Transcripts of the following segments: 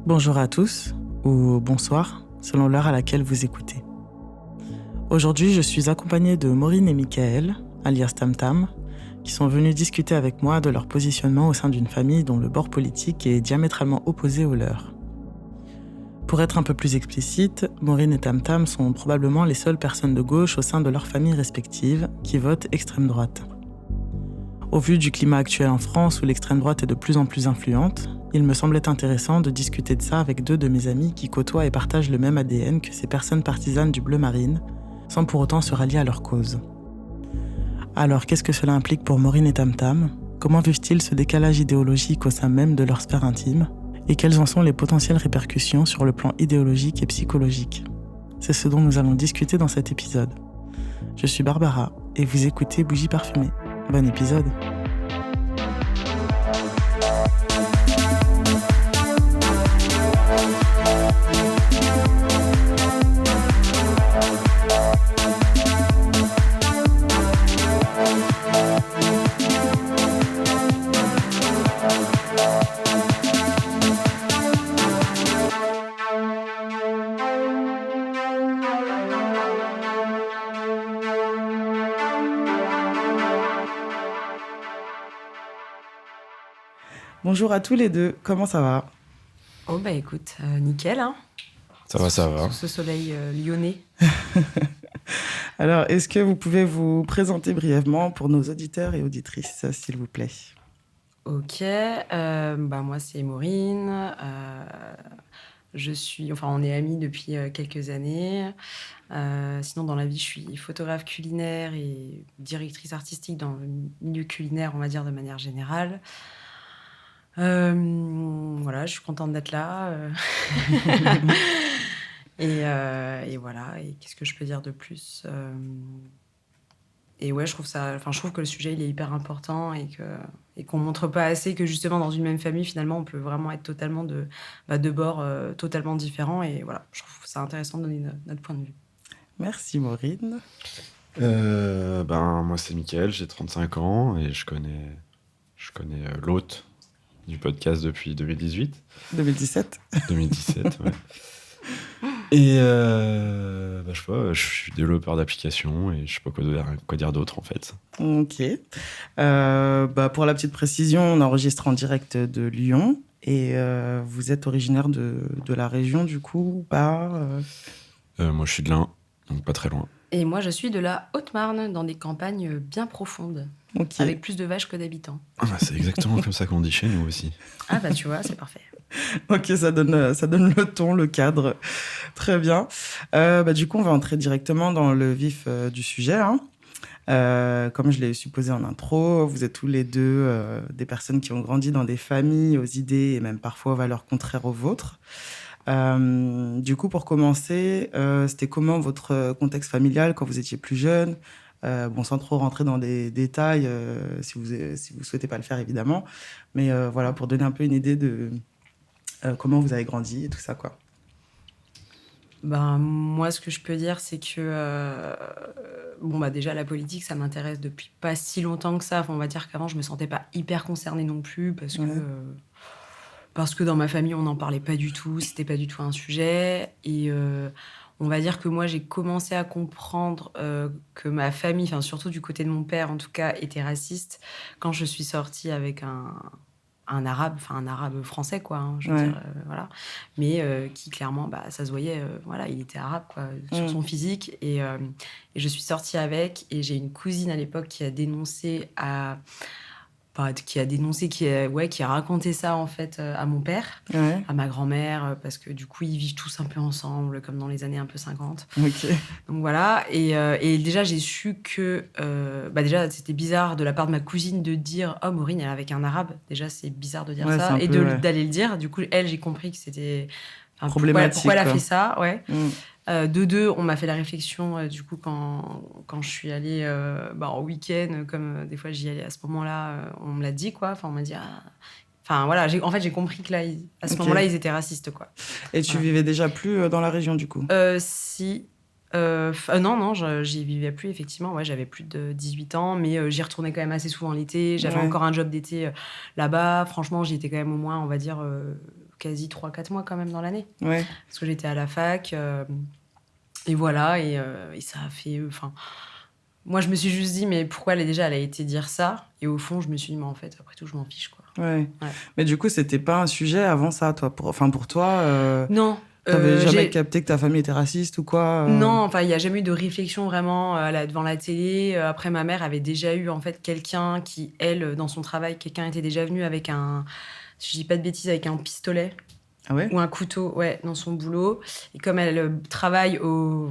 Bonjour à tous, ou bonsoir, selon l'heure à laquelle vous écoutez. Aujourd'hui, je suis accompagnée de Maureen et Michael, alias Tam Tam, qui sont venus discuter avec moi de leur positionnement au sein d'une famille dont le bord politique est diamétralement opposé au leur. Pour être un peu plus explicite, Maureen et Tam Tam sont probablement les seules personnes de gauche au sein de leurs familles respectives qui votent extrême droite. Au vu du climat actuel en France où l'extrême droite est de plus en plus influente, il me semblait intéressant de discuter de ça avec deux de mes amis qui côtoient et partagent le même ADN que ces personnes partisanes du bleu marine, sans pour autant se rallier à leur cause. Alors, qu'est-ce que cela implique pour Maureen et Tam Tam ? Comment vivent-ils ce décalage idéologique au sein même de leur sphère intime ? Et quelles en sont les potentielles répercussions sur le plan idéologique et psychologique ? C'est ce dont nous allons discuter dans cet épisode. Je suis Barbara et vous écoutez Bougie Parfumée. Bon épisode. Bonjour à tous les deux, comment ça va ? Oh bah écoute, nickel, hein. Ça va. Sous ce soleil lyonnais. Alors, est-ce que vous pouvez vous présenter brièvement pour nos auditeurs et auditrices, s'il vous plaît ? Ok, moi c'est Maureen. On est amis depuis quelques années. Sinon, dans la vie, je suis photographe culinaire et directrice artistique dans le milieu culinaire, on va dire de manière générale. Je suis contente d'être là. Et voilà. Et qu'est-ce que je peux dire de plus ? Et ouais, je trouve que le sujet il est hyper important et qu'on montre pas assez que justement dans une même famille, finalement, on peut vraiment être totalement de bords totalement différents. Et voilà, je trouve ça intéressant de donner notre point de vue. Merci Maureen. Moi c'est Michael, j'ai 35 ans et je connais l'hôte du podcast depuis 2018. 2017. 2017, ouais. Et je sais pas, je suis développeur d'applications et je sais pas quoi dire d'autre en fait. Ok. Pour la petite précision, on enregistre en direct de Lyon et vous êtes originaire de la région du coup ou pas Moi je suis de l'Ain, donc pas très loin. Et moi je suis de la Haute-Marne, dans des campagnes bien profondes, avec plus de vaches que d'habitants. C'est exactement comme ça qu'on dit chez nous aussi. Ah bah tu vois, c'est parfait. Ok, ça donne le ton, le cadre. Très bien. Du coup, on va entrer directement dans le vif du sujet. Comme je l'ai supposé en intro, vous êtes tous les deux des personnes qui ont grandi dans des familles aux idées et même parfois aux valeurs contraires aux vôtres. Du coup, pour commencer, c'était comment votre contexte familial quand vous étiez plus jeune ? Sans trop rentrer dans des détails, si vous souhaitez pas le faire évidemment, mais voilà, pour donner un peu une idée de comment vous avez grandi et tout ça, quoi. Moi, ce que je peux dire, c'est que déjà la politique, ça m'intéresse depuis pas si longtemps que ça. Enfin, on va dire qu'avant, je me sentais pas hyper concernée non plus parce que dans ma famille, on n'en parlait pas du tout, c'était pas du tout un sujet. Et on va dire que moi, j'ai commencé à comprendre que ma famille, enfin surtout du côté de mon père en tout cas, était raciste quand je suis sortie avec un arabe français, quoi, hein, je veux dire, voilà. Mais qui clairement, ça se voyait, il était arabe, quoi, sur son physique. Et je suis sortie avec, et j'ai une cousine à l'époque qui a dénoncé qui a raconté ça en fait à mon père, à ma grand-mère, parce que du coup ils vivent tous un peu ensemble comme dans les années un peu 50. Ok. Donc voilà, et déjà j'ai su que déjà c'était bizarre de la part de ma cousine de dire oh Maureen elle est avec un arabe, déjà c'est bizarre de dire ça et d'aller le dire. Du coup elle, j'ai compris que c'était problématique, pourquoi elle a fait ça, De deux, on m'a fait la réflexion du coup quand je suis allée en week-end, comme des fois j'y allais à ce moment-là, on me l'a dit, quoi. Enfin, on m'a dit j'ai compris que là, à ce moment-là, ils étaient racistes, quoi. Et tu vivais déjà plus dans la région, du coup ? Si. Non, j'y vivais plus, effectivement. Ouais, j'avais plus de 18 ans, mais j'y retournais quand même assez souvent l'été. J'avais encore un job d'été là-bas. Franchement, j'y étais quand même au moins, on va dire, quasi 3-4 mois quand même dans l'année. Ouais. Parce que j'étais à la fac. Et voilà, et ça a fait... moi, je me suis juste dit, mais pourquoi elle a été dire ça ? Et au fond, je me suis dit, mais en fait, après tout, je m'en fiche, quoi. Ouais. Mais du coup, c'était pas un sujet avant ça, toi. Pour toi. Non. T'avais jamais capté que ta famille était raciste ou quoi Non, enfin, il n'y a jamais eu de réflexion vraiment devant la télé. Après, ma mère avait déjà eu, en fait, quelqu'un qui, elle, dans son travail, quelqu'un était déjà venu avec si je dis pas de bêtises, avec un pistolet. Ah ouais ? Ou un couteau, dans son boulot. Et comme elle travaille au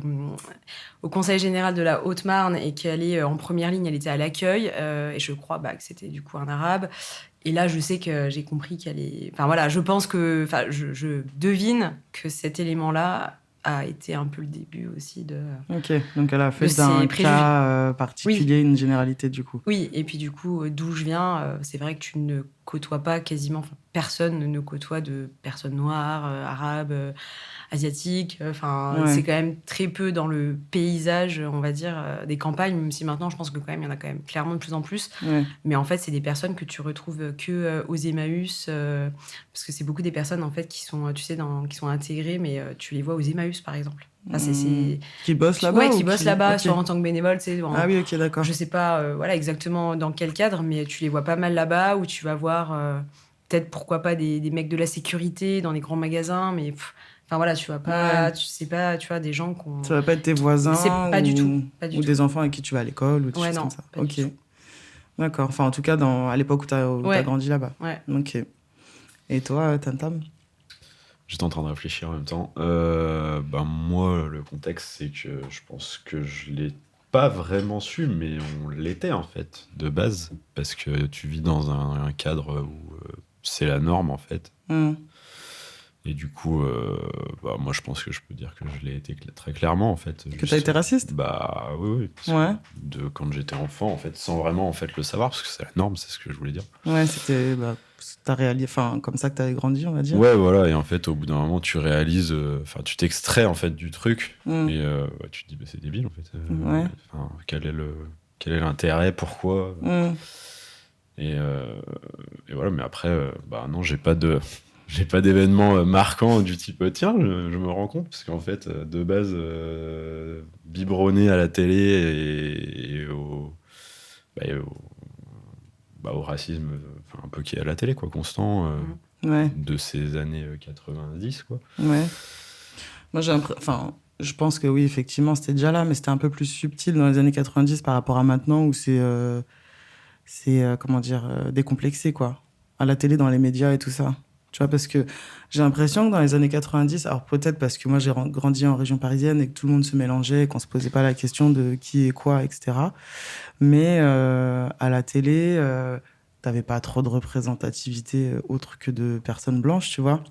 Conseil général de la Haute-Marne et qu'elle est en première ligne, elle était à l'accueil. Et je crois que c'était du coup un arabe. Et là, je sais que j'ai compris qu'elle est... Enfin voilà, je pense que... Enfin, je devine que cet élément-là a été un peu le début aussi de... Ok, donc elle a fait d'un cas particulier une généralité du coup. Oui, et puis du coup, d'où je viens, c'est vrai que tu ne côtoies pas quasiment... Personne ne côtoie de personnes noires, arabes, asiatiques. C'est quand même très peu dans le paysage, on va dire, des campagnes, même si maintenant, je pense que quand même, il y en a quand même clairement de plus en plus. Ouais. Mais en fait, c'est des personnes que tu retrouves que aux Emmaüs, parce que c'est beaucoup des personnes, en fait, qui sont, tu sais, qui sont intégrées, mais tu les vois aux Emmaüs, par exemple. Enfin, qui bossent là-bas Ouais, qui bossent là-bas, soit en tant que bénévole, tu sais. Ah oui, ok, d'accord. Je sais pas exactement dans quel cadre, mais tu les vois pas mal là-bas, où tu vas voir peut-être, pourquoi pas, des mecs de la sécurité dans les grands magasins, mais... Enfin voilà, tu vas pas, tu sais pas, tu vois, des gens qui ont... Ça va pas être tes voisins pas du tout. Ou des enfants avec qui tu vas à l'école ou des choses comme ça. Ok. D'accord. Enfin, en tout cas, à l'époque où t'as grandi là-bas. Ouais. Ok. Et toi, Tam Tam ? J'étais en train de réfléchir en même temps. Moi, le contexte, c'est que je pense que je l'ai pas vraiment su, mais on l'était en fait, de base, parce que tu vis dans un cadre où c'est la norme en fait. Et du coup, moi, je pense que je peux dire que je l'ai été très clairement, en fait. Que t'as été raciste ? Bah oui. Quand j'étais enfant, en fait, sans vraiment en fait le savoir, parce que c'est la norme, c'est ce que je voulais dire. Ouais, c'était comme ça que t'avais grandi, on va dire. Ouais, voilà. Et en fait, au bout d'un moment, tu réalises, tu t'extrais en fait du truc, et tu te dis, c'est débile, en fait. Quel est l'intérêt, pourquoi et voilà. Mais après, non, j'ai pas d'événements marquants du type tiens, je me rends compte, parce qu'en fait, de base, biberonné à la télé et au racisme un peu qui est à la télé, quoi, constant, de ces années 90, quoi. Ouais. Moi, je pense que oui, effectivement, c'était déjà là, mais c'était un peu plus subtil dans les années 90 par rapport à maintenant, où c'est décomplexé, quoi. À la télé, dans les médias et tout ça. Tu vois, parce que j'ai l'impression que dans les années 90, alors peut-être parce que moi j'ai grandi en région parisienne et que tout le monde se mélangeait, qu'on se posait pas la question de qui est quoi, etc. Mais à la télé, t'avais pas trop de représentativité autre que de personnes blanches, tu vois.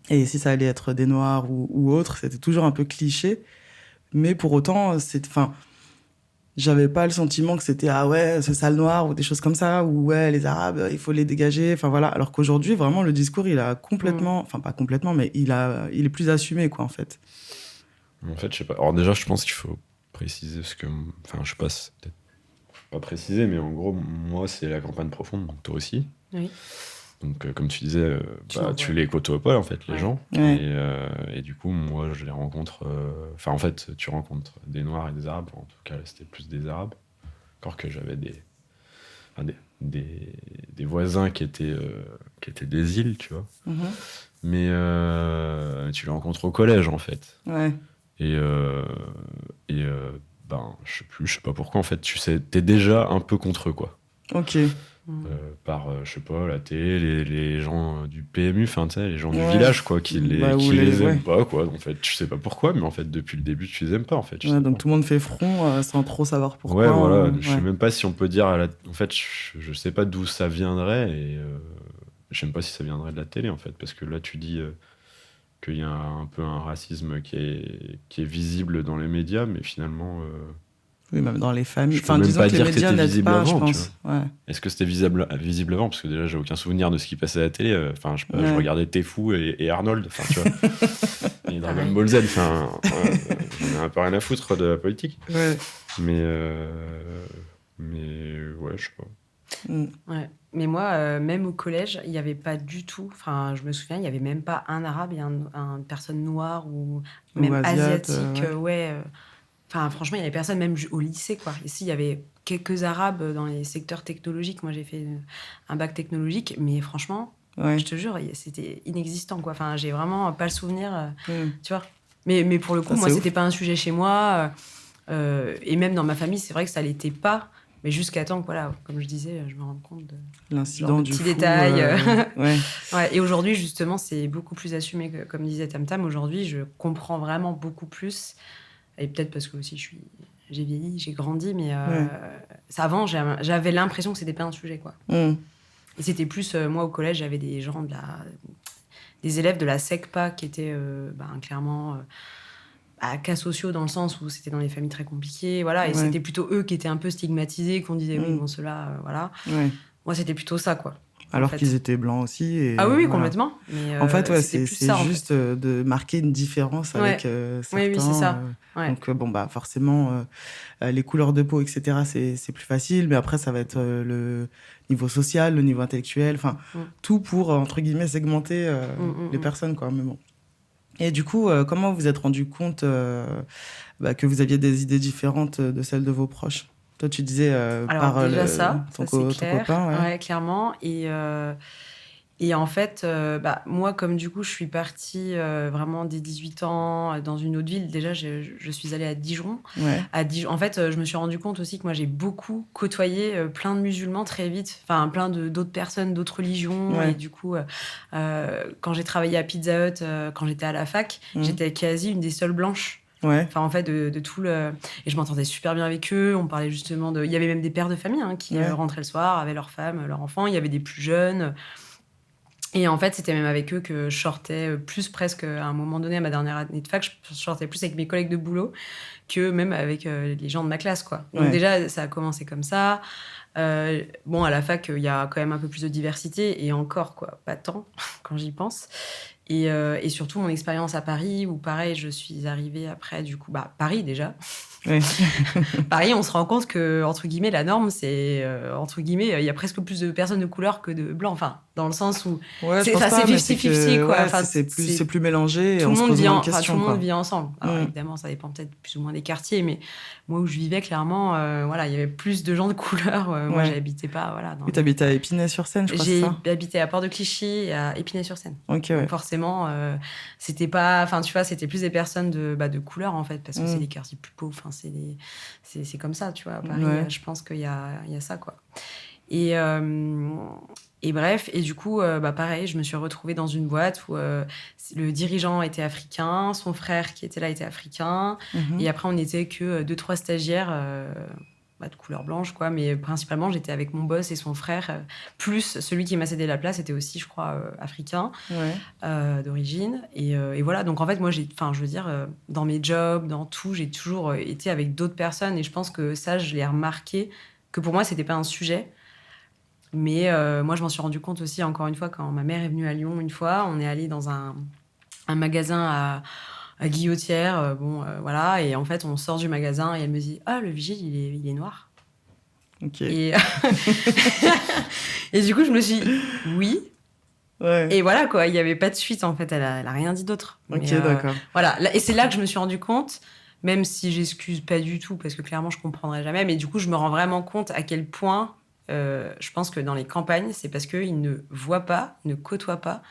Et si ça allait être des noirs ou autres, c'était toujours un peu cliché. Mais pour autant, j'avais pas le sentiment que c'était c'est ça le noir ou des choses comme ça, ou les arabes il faut les dégager, enfin voilà. Alors qu'aujourd'hui vraiment le discours il a complètement, enfin pas complètement, mais il est plus assumé, quoi, en fait. En fait, je sais pas. Alors déjà, je pense qu'il faut préciser ce que, je sais pas, c'est peut-être pas préciser, mais en gros, moi c'est la campagne profonde, donc toi aussi. Oui. Donc, comme tu disais, tu les côtoies pas, en fait, les gens. Ouais. Et du coup, moi, je les rencontre... en fait, tu rencontres des Noirs et des Arabes. En tout cas, là, c'était plus des Arabes. Encore que j'avais des voisins qui étaient des îles, tu vois. Mais tu les rencontres au collège, en fait. Ouais. Et je sais pas pourquoi, en fait, t'es déjà un peu contre eux, quoi. Ok. Par, je sais pas, la télé, les gens du PMU, tu sais, les gens du village, quoi, qui les aiment pas, quoi. En fait, tu sais pas pourquoi, mais en fait, depuis le début, tu les aimes pas, en fait. Donc tout le monde fait front sans trop savoir pourquoi. Ouais, voilà. Je sais même pas si on peut dire... En fait, je sais pas d'où ça viendrait, et je sais même pas si ça viendrait de la télé, en fait, parce que là, tu dis qu'il y a un peu un racisme qui est visible dans les médias, mais finalement... Oui, même dans les familles. Je peux même pas dire que c'était visible pas, avant, je pense. Ouais. Est-ce que c'était visible avant ? Parce que déjà, j'ai aucun souvenir de ce qui passait à la télé. Je regardais Tefou et Arnold, tu vois. Et Dragon Ball Z, j'en ai un peu rien à foutre de la politique. Ouais. Mais ouais, je sais pas. Ouais. Mais moi, même au collège, il n'y avait pas du tout... Enfin, je me souviens, il n'y avait même pas un arabe et une personne noire ou même asiatique. Enfin, franchement, il n'y avait personne, même au lycée, quoi. Ici, il y avait quelques arabes dans les secteurs technologiques. Moi, j'ai fait un bac technologique, mais franchement, je te jure, c'était inexistant, quoi. Enfin, j'ai vraiment pas le souvenir, tu vois. Mais pour le coup, moi, c'était pas un sujet chez moi. Et même dans ma famille, c'est vrai que ça l'était pas. Mais jusqu'à temps que, voilà, comme je disais, je me rends compte de l'incident du petits fou, détails. Et aujourd'hui, justement, c'est beaucoup plus assumé, comme disait Tam Tam. Aujourd'hui, je comprends vraiment beaucoup plus. Et peut-être parce que aussi j'ai vieilli, j'ai grandi, mais avant, j'avais l'impression que c'était pas un sujet, quoi. Et c'était plus, moi, au collège, j'avais des gens des élèves de la SECPA qui étaient clairement... cas sociaux dans le sens où c'était dans des familles très compliquées, voilà, et c'était plutôt eux qui étaient un peu stigmatisés, qu'on disait oui, bon, ceux-là, voilà. Moi, c'était plutôt ça, quoi. Alors qu'ils étaient blancs aussi. Et oui, voilà. Complètement. Mais, en fait, c'est juste de marquer une différence avec certains. Oui, c'est ça. Donc, forcément, les couleurs de peau, etc., c'est plus facile, mais après, ça va être le niveau social, le niveau intellectuel, enfin, tout pour, entre guillemets, segmenter les personnes, quoi, mais bon. Et du coup, comment vous vous êtes rendu compte que vous aviez des idées différentes de celles de vos proches ? Toi, tu disais par déjà ton copain. Ouais, clairement. Et en fait, moi, comme du coup, je suis partie vraiment dès 18 ans dans une autre ville. Déjà, je suis allée à Dijon. En fait, je me suis rendu compte aussi que moi, j'ai beaucoup côtoyé plein de musulmans très vite. Enfin, plein d'autres personnes, d'autres religions. Et du coup, quand j'ai travaillé à Pizza Hut, quand j'étais à la fac, j'étais quasi une des seules blanches. Enfin, en fait, de tout le... Et je m'entendais super bien avec eux. On parlait justement de... Il y avait même des pères de famille qui rentraient le soir avec leurs femmes, leurs enfants. Il y avait des plus jeunes. Et en fait, c'était même avec eux que je sortais plus presque... À un moment donné, à ma dernière année de fac, je sortais plus avec mes collègues de boulot que même avec les gens de ma classe, quoi. Donc déjà, ça a commencé comme ça. À la fac, il y a quand même un peu plus de diversité. Et encore, quoi, pas tant, quand j'y pense. Et surtout, mon expérience à Paris, où pareil, je suis arrivée après, du coup, Paris déjà. Paris, on se rend compte que, entre guillemets, la norme, c'est, entre guillemets, il y a presque plus de personnes de couleur que de blancs. Enfin, dans le sens où c'est 50-50, quoi. Enfin, c'est plus mélangé. Tout le monde vit tout le monde vit ensemble. Alors, évidemment, ça dépend peut-être plus ou moins des quartiers, mais moi, où je vivais, clairement, il y avait plus de gens de couleur. Moi, j'habitais pas, voilà. Et t'habitais à Épinay-sur-Seine, je crois, c'est ça ? J'ai habité à Port-de-Clichy et à Épinay-sur-Seine. Donc, forcément, c'était pas... Enfin, tu vois, c'était plus des personnes de couleur, en fait, parce que c'est des quartiers plus pauvres. Enfin, c'est comme ça, tu vois. À Paris, je pense qu'il y a ça, quoi. Et bref, et du coup, pareil, je me suis retrouvée dans une boîte où le dirigeant était africain, son frère qui était là était africain, et après, on n'était que 2-3 stagiaires de couleur blanche, quoi, mais principalement, j'étais avec mon boss et son frère, plus celui qui m'a cédé la place était aussi, je crois, africain d'origine. Et voilà, donc en fait, moi, je veux dire, dans mes jobs, dans tout, j'ai toujours été avec d'autres personnes, et je pense que ça, je l'ai remarqué, que pour moi, c'était pas un sujet. Mais moi, je m'en suis rendu compte aussi, encore une fois, quand ma mère est venue à Lyon une fois. On est allé dans un magasin à Guillotière. Voilà. Et en fait, on sort du magasin et elle me dit « Ah, le vigile, il est noir. » Et... et du coup, je me suis dit « Oui. » Et voilà, quoi. Il n'y avait pas de suite, en fait. Elle a rien dit d'autre. D'accord. Voilà. Et c'est là que je me suis rendu compte, même si j'excuse pas du tout, parce que clairement, je ne comprendrai jamais. Mais du coup, je me rends vraiment compte à quel point... je pense que dans les campagnes, c'est parce qu'ils ne voient pas, ne côtoient pas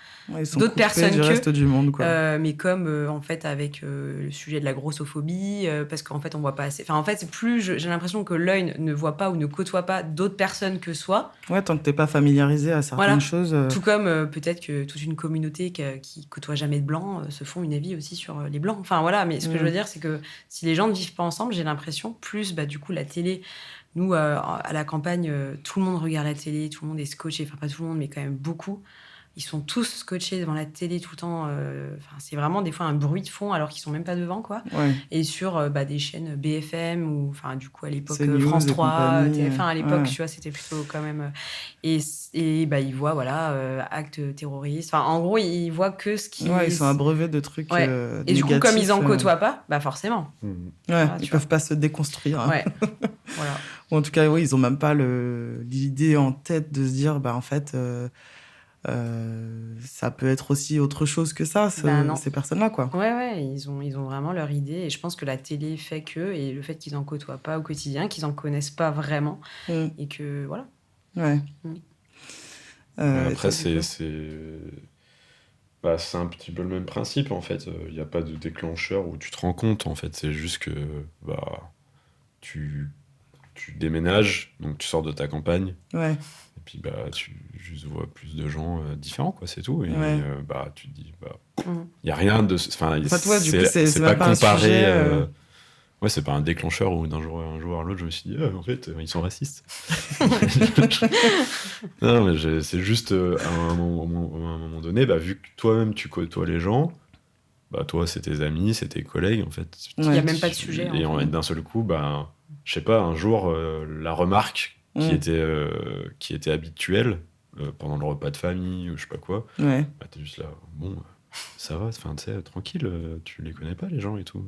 d'autres personnes du reste du monde, quoi. Mais comme en fait avec le sujet de la grossophobie, parce qu'en fait on voit pas assez. Enfin en fait c'est plus, j'ai l'impression que l'œil ne voit pas ou ne côtoie pas d'autres personnes que soi. Ouais, tant que t'es pas familiarisé à certaines choses. Tout comme peut-être que toute une communauté qui côtoie jamais de blancs se font une avis aussi sur les blancs. Enfin voilà, mais ce que je veux dire c'est que si les gens ne vivent pas ensemble, j'ai l'impression plus du coup la télé. Nous, à la campagne, tout le monde regarde la télé, tout le monde est scotché. Enfin, pas tout le monde, mais quand même beaucoup. Ils sont tous scotchés devant la télé tout le temps. C'est vraiment des fois un bruit de fond alors qu'ils sont même pas devant, quoi. Et sur des chaînes BFM ou, du coup, à l'époque, France 3, TF1, à l'époque, tu vois, c'était plutôt quand même... Et ils voient, actes terroristes. Enfin, en gros, ils voient que ce qui... ils sont abreuvés de trucs et du coup, comme ils en côtoient pas, forcément. Ils peuvent pas se déconstruire. Voilà. Ou en tout cas, oui, ils n'ont même pas l'idée en tête de se dire, en fait, ça peut être aussi autre chose que ça, ces personnes-là, quoi. Ouais, ils ont vraiment leur idée. Et je pense que la télé fait que, et le fait qu'ils n'en côtoient pas au quotidien, qu'ils n'en connaissent pas vraiment, et que, voilà. Ouais. Après, c'est un petit peu le même principe, en fait. Il n'y a pas de déclencheur où tu te rends compte, en fait. C'est juste que tu déménages, donc tu sors de ta campagne. Ouais. Et puis, tu juste vois plus de gens différents, quoi, c'est tout. Et tu te dis, il n'y a rien de... Enfin, du coup, c'est pas pas comparé... un sujet, Ouais, c'est pas un déclencheur où d'un jour à l'autre, je me suis dit, en fait, ils sont racistes. Non, mais c'est juste, à un moment donné, vu que toi-même, tu côtoies les gens, toi, c'est tes amis, c'est tes collègues, en fait. Il n'y a même pas de sujet. Et d'un seul coup, je sais pas, un jour, la remarque qui était habituelle pendant le repas de famille ou je sais pas quoi, t'es juste là, bon, ça va, tu sais, tranquille, tu les connais pas, les gens et tout.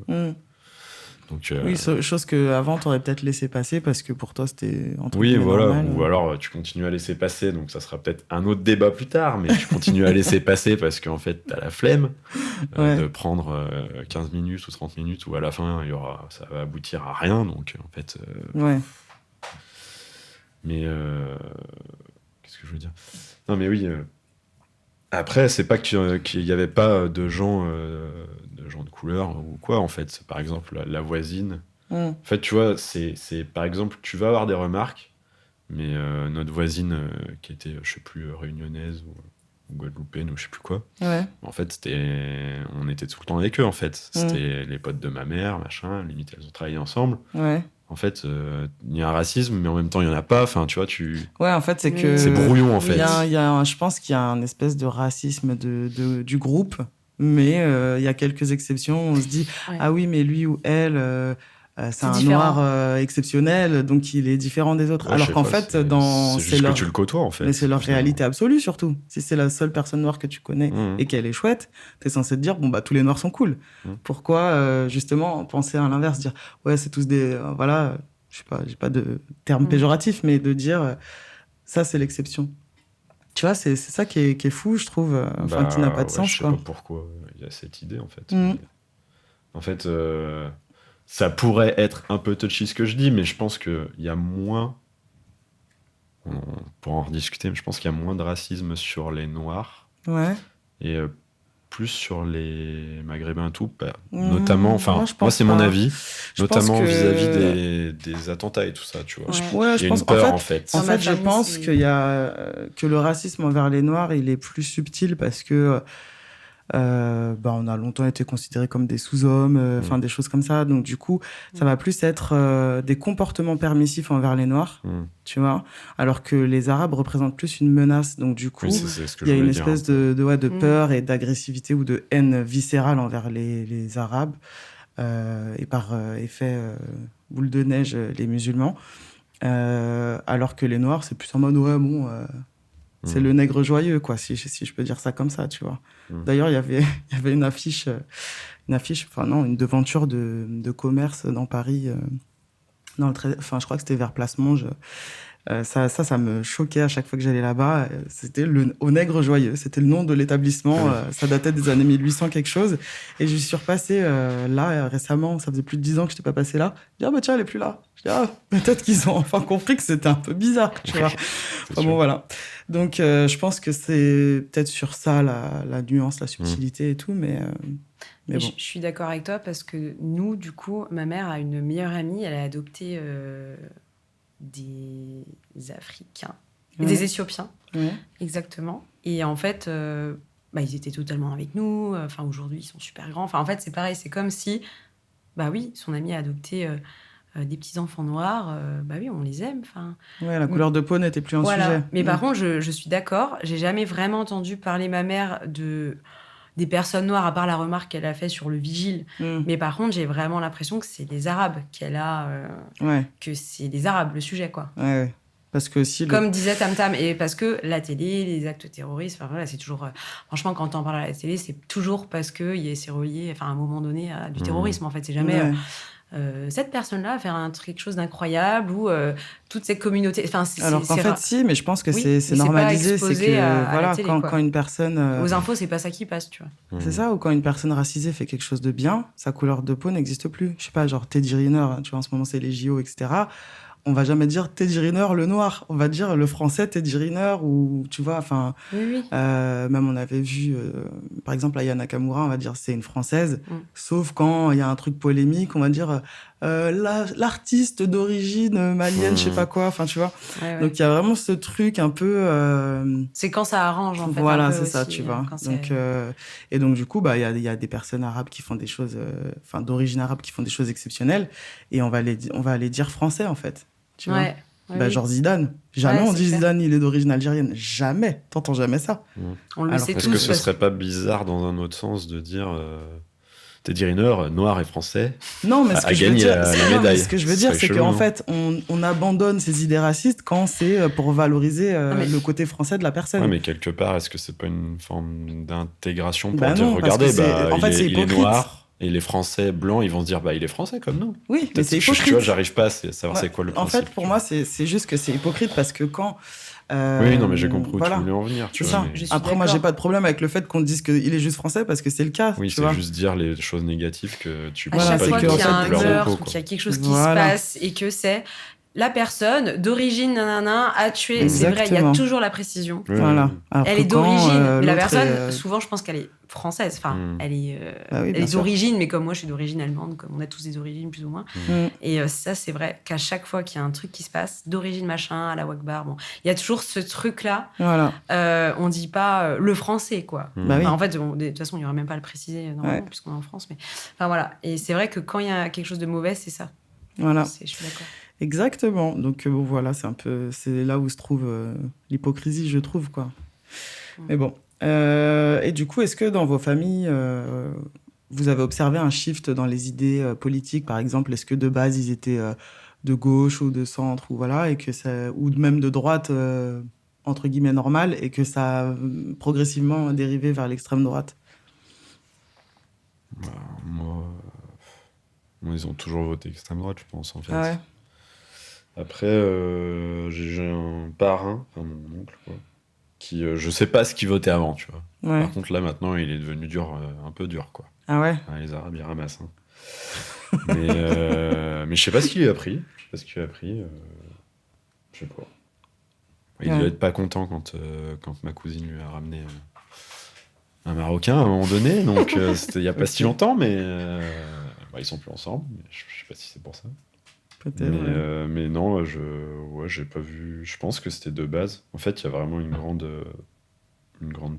Donc, oui, chose qu'avant, tu aurais peut-être laissé passer parce que pour toi, c'était normal. Ou alors, tu continues à laisser passer, donc ça sera peut-être un autre débat plus tard, mais tu continues à laisser passer parce qu'en fait, t'as la flemme de prendre 15 minutes ou 30 minutes où à la fin, ça va aboutir à rien. Donc, en fait... Mais... qu'est-ce que je veux dire ? Non, mais oui... Après, c'est pas qu'il y avait pas de gens de couleur ou quoi, en fait. Par exemple, la voisine. En fait, tu vois, c'est par exemple, tu vas avoir des remarques, mais notre voisine qui était, je sais plus, réunionnaise ou guadeloupéenne ou je sais plus quoi. En fait, on était tout le temps avec eux, en fait. C'était les potes de ma mère, machin. Limite, elles ont travaillé ensemble. En fait, il y a un racisme, mais en même temps, il n'y en a pas. Enfin, tu vois, Ouais, en fait, c'est que... C'est brouillon, en fait. Je pense qu'il y a un espèce de racisme du groupe, mais il y a quelques exceptions. On se dit, ah oui, mais lui ou elle, c'est un différent. Noir exceptionnel, donc il est différent des autres. Alors qu'en fait, c'est juste que tu le côtoies, en fait. Mais c'est leur réalité absolue, surtout. Si c'est la seule personne noire que tu connais et qu'elle est chouette, t'es censé te dire, tous les noirs sont cool. Pourquoi, justement, penser à l'inverse, dire, ouais, c'est tous des... voilà, je sais pas, j'ai pas de terme péjoratif, mais de dire, ça, c'est l'exception. Tu vois, c'est ça qui est fou, je trouve, qui n'a pas de sens. Je sais pas pourquoi il y a cette idée, en fait. En fait... ça pourrait être un peu touchy ce que je dis, mais je pense qu'il y a moins... On pourra en rediscuter, mais je pense qu'il y a moins de racisme sur les Noirs. Et plus sur les Maghrébins et tout. Notamment, moi c'est mon avis, notamment vis-à-vis des attentats et tout ça, tu vois. Il y a une peur, en fait. En fait, je pense que le racisme envers les Noirs, il est plus subtil parce que... on a longtemps été considérés comme des sous-hommes, des choses comme ça. Donc, du coup, ça va plus être des comportements permissifs envers les Noirs, tu vois, alors que les Arabes représentent plus une menace. Donc, du coup, il y a une espèce de peur et d'agressivité ou de haine viscérale envers les Arabes et par effet boule de neige, les musulmans. Alors que les Noirs, c'est plus en mode, c'est le nègre joyeux, quoi, si je peux dire ça comme ça, tu vois. D'ailleurs, il y avait une devanture de commerce dans Paris, je crois que c'était vers Place Monge. Ça me choquait à chaque fois que j'allais là-bas. C'était au nègre joyeux. C'était le nom de l'établissement. Ça datait des années 1800 quelque chose. Et je suis repassée là récemment. Ça faisait plus de 10 ans que je n'étais pas passée là. Je dis, tiens, elle est plus là. Je dis, peut-être qu'ils ont enfin compris que c'était un peu bizarre, tu vois. Voilà. Donc, je pense que c'est peut-être sur ça la nuance, la subtilité et tout, mais bon. Je suis d'accord avec toi parce que nous, du coup, ma mère a une meilleure amie. Elle a adopté des Africains, des Éthiopiens, exactement. Et en fait, ils étaient totalement avec nous. Aujourd'hui, ils sont super grands. En fait, c'est pareil. C'est comme si, son amie a adopté des petits-enfants noirs. On les aime. La couleur de peau n'était plus un sujet. Mais par contre, je suis d'accord. J'ai jamais vraiment entendu parler ma mère des personnes noires, à part la remarque qu'elle a faite sur le vigile. Mais par contre, j'ai vraiment l'impression que c'est les Arabes qu'elle a... que c'est les Arabes, le sujet, quoi. Parce que comme disait Tam Tam, et parce que la télé, les actes terroristes, c'est toujours... franchement, quand on parle à la télé, c'est toujours parce que c'est relié, à un moment donné, à du terrorisme, en fait. C'est jamais... cette personne-là va faire quelque chose d'incroyable ou toutes ces communautés. Alors qu'en fait, si, mais je pense que c'est normalisé. C'est que voilà, télé, quand une personne. Aux infos, c'est pas ça qui passe, tu vois. C'est ça, ou quand une personne racisée fait quelque chose de bien, sa couleur de peau n'existe plus. Je sais pas, genre Teddy Riner, tu vois, en ce moment, c'est les JO, etc. On va jamais dire Teddy Riner le noir, on va dire le français Teddy Riner, ou tu vois, enfin, oui. Même on avait vu, par exemple, Aya Nakamura, on va dire c'est une française, sauf quand il y a un truc polémique, on va dire l'artiste d'origine malienne, je sais pas quoi, enfin tu vois. Ouais. Donc il y a vraiment ce truc un peu. C'est quand ça arrange en fait. Voilà, un peu c'est aussi, ça, tu vois. Donc et donc du coup, il y a des personnes arabes qui font des choses, d'origine arabe qui font des choses exceptionnelles, et on va les dire français en fait. Tu vois, genre Zidane. Jamais on dit clair. Zidane, il est d'origine algérienne. Jamais. T'entends jamais ça. On le sait tous. Est-ce que ce serait pas bizarre dans un autre sens de dire Teddy Riner, noir et français, non, mais ce que a gagné la médaille. Ce que je veux dire, c'est qu'en fait, on abandonne ces idées racistes quand c'est pour valoriser le côté français de la personne. Ouais, mais quelque part, est-ce que c'est pas une forme d'intégration pour dire, non, regardez, il est noir. Et les Français blancs, ils vont se dire, il est français comme nous. Oui, mais c'est hypocrite. Tu vois, j'arrive pas à savoir c'est quoi le principe. En fait, pour moi, c'est juste que c'est hypocrite parce que quand... oui, non, mais j'ai compris où tu voulais en venir. C'est ça. Mais... Après, moi, j'ai pas de problème avec le fait qu'on dise qu'il est juste français parce que c'est le cas. Oui, c'est juste dire les choses négatives que tu penses pas. À chaque fois qu'il y a un meurtre, qu'il y a quelque chose qui se passe et que c'est... La personne d'origine a tué. Exactement. C'est vrai, il y a toujours la précision. Voilà. Alors elle est d'origine, mais la personne, souvent, je pense qu'elle est française. Enfin, elle est d'origine, mais comme moi, je suis d'origine allemande, comme on a tous des origines plus ou moins. Et ça, c'est vrai qu'à chaque fois qu'il y a un truc qui se passe, d'origine machin, à la Wakbar, bon, il y a toujours ce truc-là. Voilà. On dit pas le français, quoi. En fait, de toute façon, il n'y aurait même pas à le préciser normalement, puisqu'on est en France. Mais enfin voilà. Et c'est vrai que quand il y a quelque chose de mauvais, c'est ça. Voilà. Je suis d'accord. Exactement. Donc voilà, c'est là où se trouve l'hypocrisie, je trouve, quoi. Mais bon. Et du coup, est-ce que dans vos familles, vous avez observé un shift dans les idées politiques, par exemple? Est-ce que de base, ils étaient de gauche ou de centre, ou voilà, ou même de droite, entre guillemets, normale, et que ça a progressivement dérivé vers l'extrême droite? Moi, ils ont toujours voté extrême droite, je pense, en fait. Ah ouais. Après, j'ai un parrain, enfin mon oncle, quoi, qui, je sais pas ce qu'il votait avant, tu vois. Ouais. Par contre, là, maintenant, il est devenu un peu dur, quoi. Ah ouais. Les Arabes, ils ramassent. Hein. Mais je sais pas ce qu'il lui a pris. Je sais pas. Il devait être pas content quand ma cousine lui a ramené un Marocain à un moment donné. Donc, c'était il y a pas si longtemps, mais ils sont plus ensemble. Mais je sais pas si c'est pour ça. Peut-être. Mais non, j'ai pas vu. Je pense que c'était de base. En fait, il y a vraiment une grande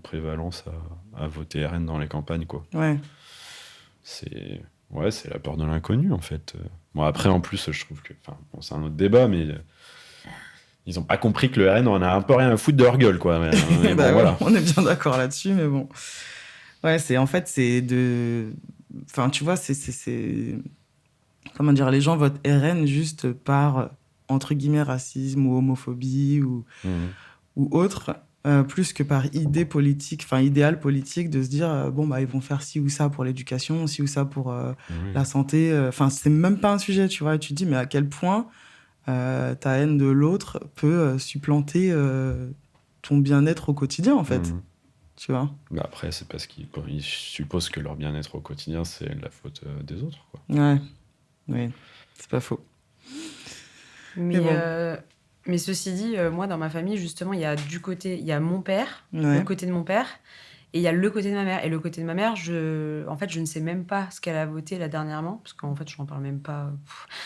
prévalence à voter RN dans les campagnes, quoi. Ouais. C'est la peur de l'inconnu, en fait. Bon, après, en plus, je trouve que... Enfin, bon, c'est un autre débat, mais... Ils ont pas compris que le RN, on a un peu rien à foutre de leur gueule, quoi. Mais bon, voilà. On est bien d'accord là-dessus, mais bon. Ouais, c'est de... Enfin, tu vois, c'est... Comment dire, les gens votent RN juste par, entre guillemets, racisme ou homophobie ou autre, plus que par idéal politique de se dire, ils vont faire ci ou ça pour l'éducation, ci ou ça pour la santé. Enfin, c'est même pas un sujet, tu vois. Et tu te dis, mais à quel point ta haine de l'autre peut supplanter ton bien-être au quotidien, en fait. Tu vois. Après, c'est parce qu'ils supposent que leur bien-être au quotidien, c'est la faute des autres, quoi. Ouais. Oui, c'est pas faux. Mais ceci dit, moi, dans ma famille, justement, il y a mon père, le côté de mon père, et il y a le côté de ma mère. Et le côté de ma mère, en fait, je ne sais même pas ce qu'elle a voté là dernièrement, parce qu'en fait, je n'en parle même pas.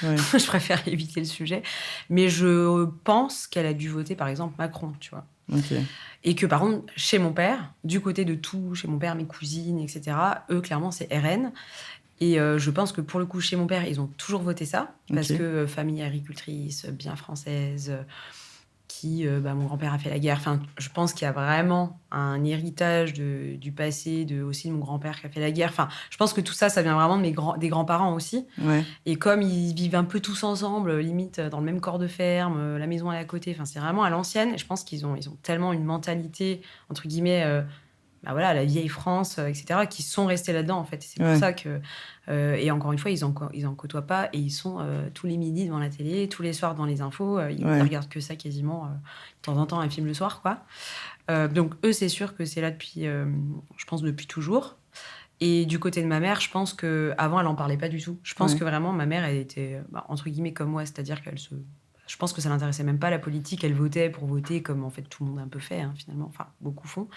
Je préfère éviter le sujet. Mais je pense qu'elle a dû voter, par exemple, Macron, tu vois. Okay. Et que, par contre, chez mon père, du côté de tout, chez mon père, mes cousines, etc., eux, clairement, c'est RN. Et je pense que pour le coup, chez mon père, ils ont toujours voté ça, parce que famille agricultrice, bien française, mon grand-père a fait la guerre. Enfin, je pense qu'il y a vraiment un héritage du passé, aussi de mon grand-père qui a fait la guerre. Enfin, je pense que tout ça, ça vient vraiment des grands-parents aussi. Ouais. Et comme ils vivent un peu tous ensemble, limite dans le même corps de ferme, la maison est à côté. Enfin, c'est vraiment à l'ancienne. Et je pense qu'ils ont tellement une mentalité, entre guillemets... voilà, la vieille France, etc., qui sont restés là-dedans, en fait. Et c'est pour ça que... et encore une fois, ils en côtoient pas et ils sont tous les midis devant la télé, tous les soirs dans les infos. Ils regardent que ça quasiment, de temps en temps, un film le soir, quoi. Donc, eux, c'est sûr que c'est là depuis, je pense, depuis toujours. Et du côté de ma mère, je pense qu'avant, elle en parlait pas du tout. Je pense que vraiment, ma mère, elle était, entre guillemets, comme moi, c'est-à-dire je pense que ça l'intéressait même pas, la politique. Elle votait pour voter, comme en fait tout le monde a un peu fait, hein, finalement. Enfin, beaucoup font.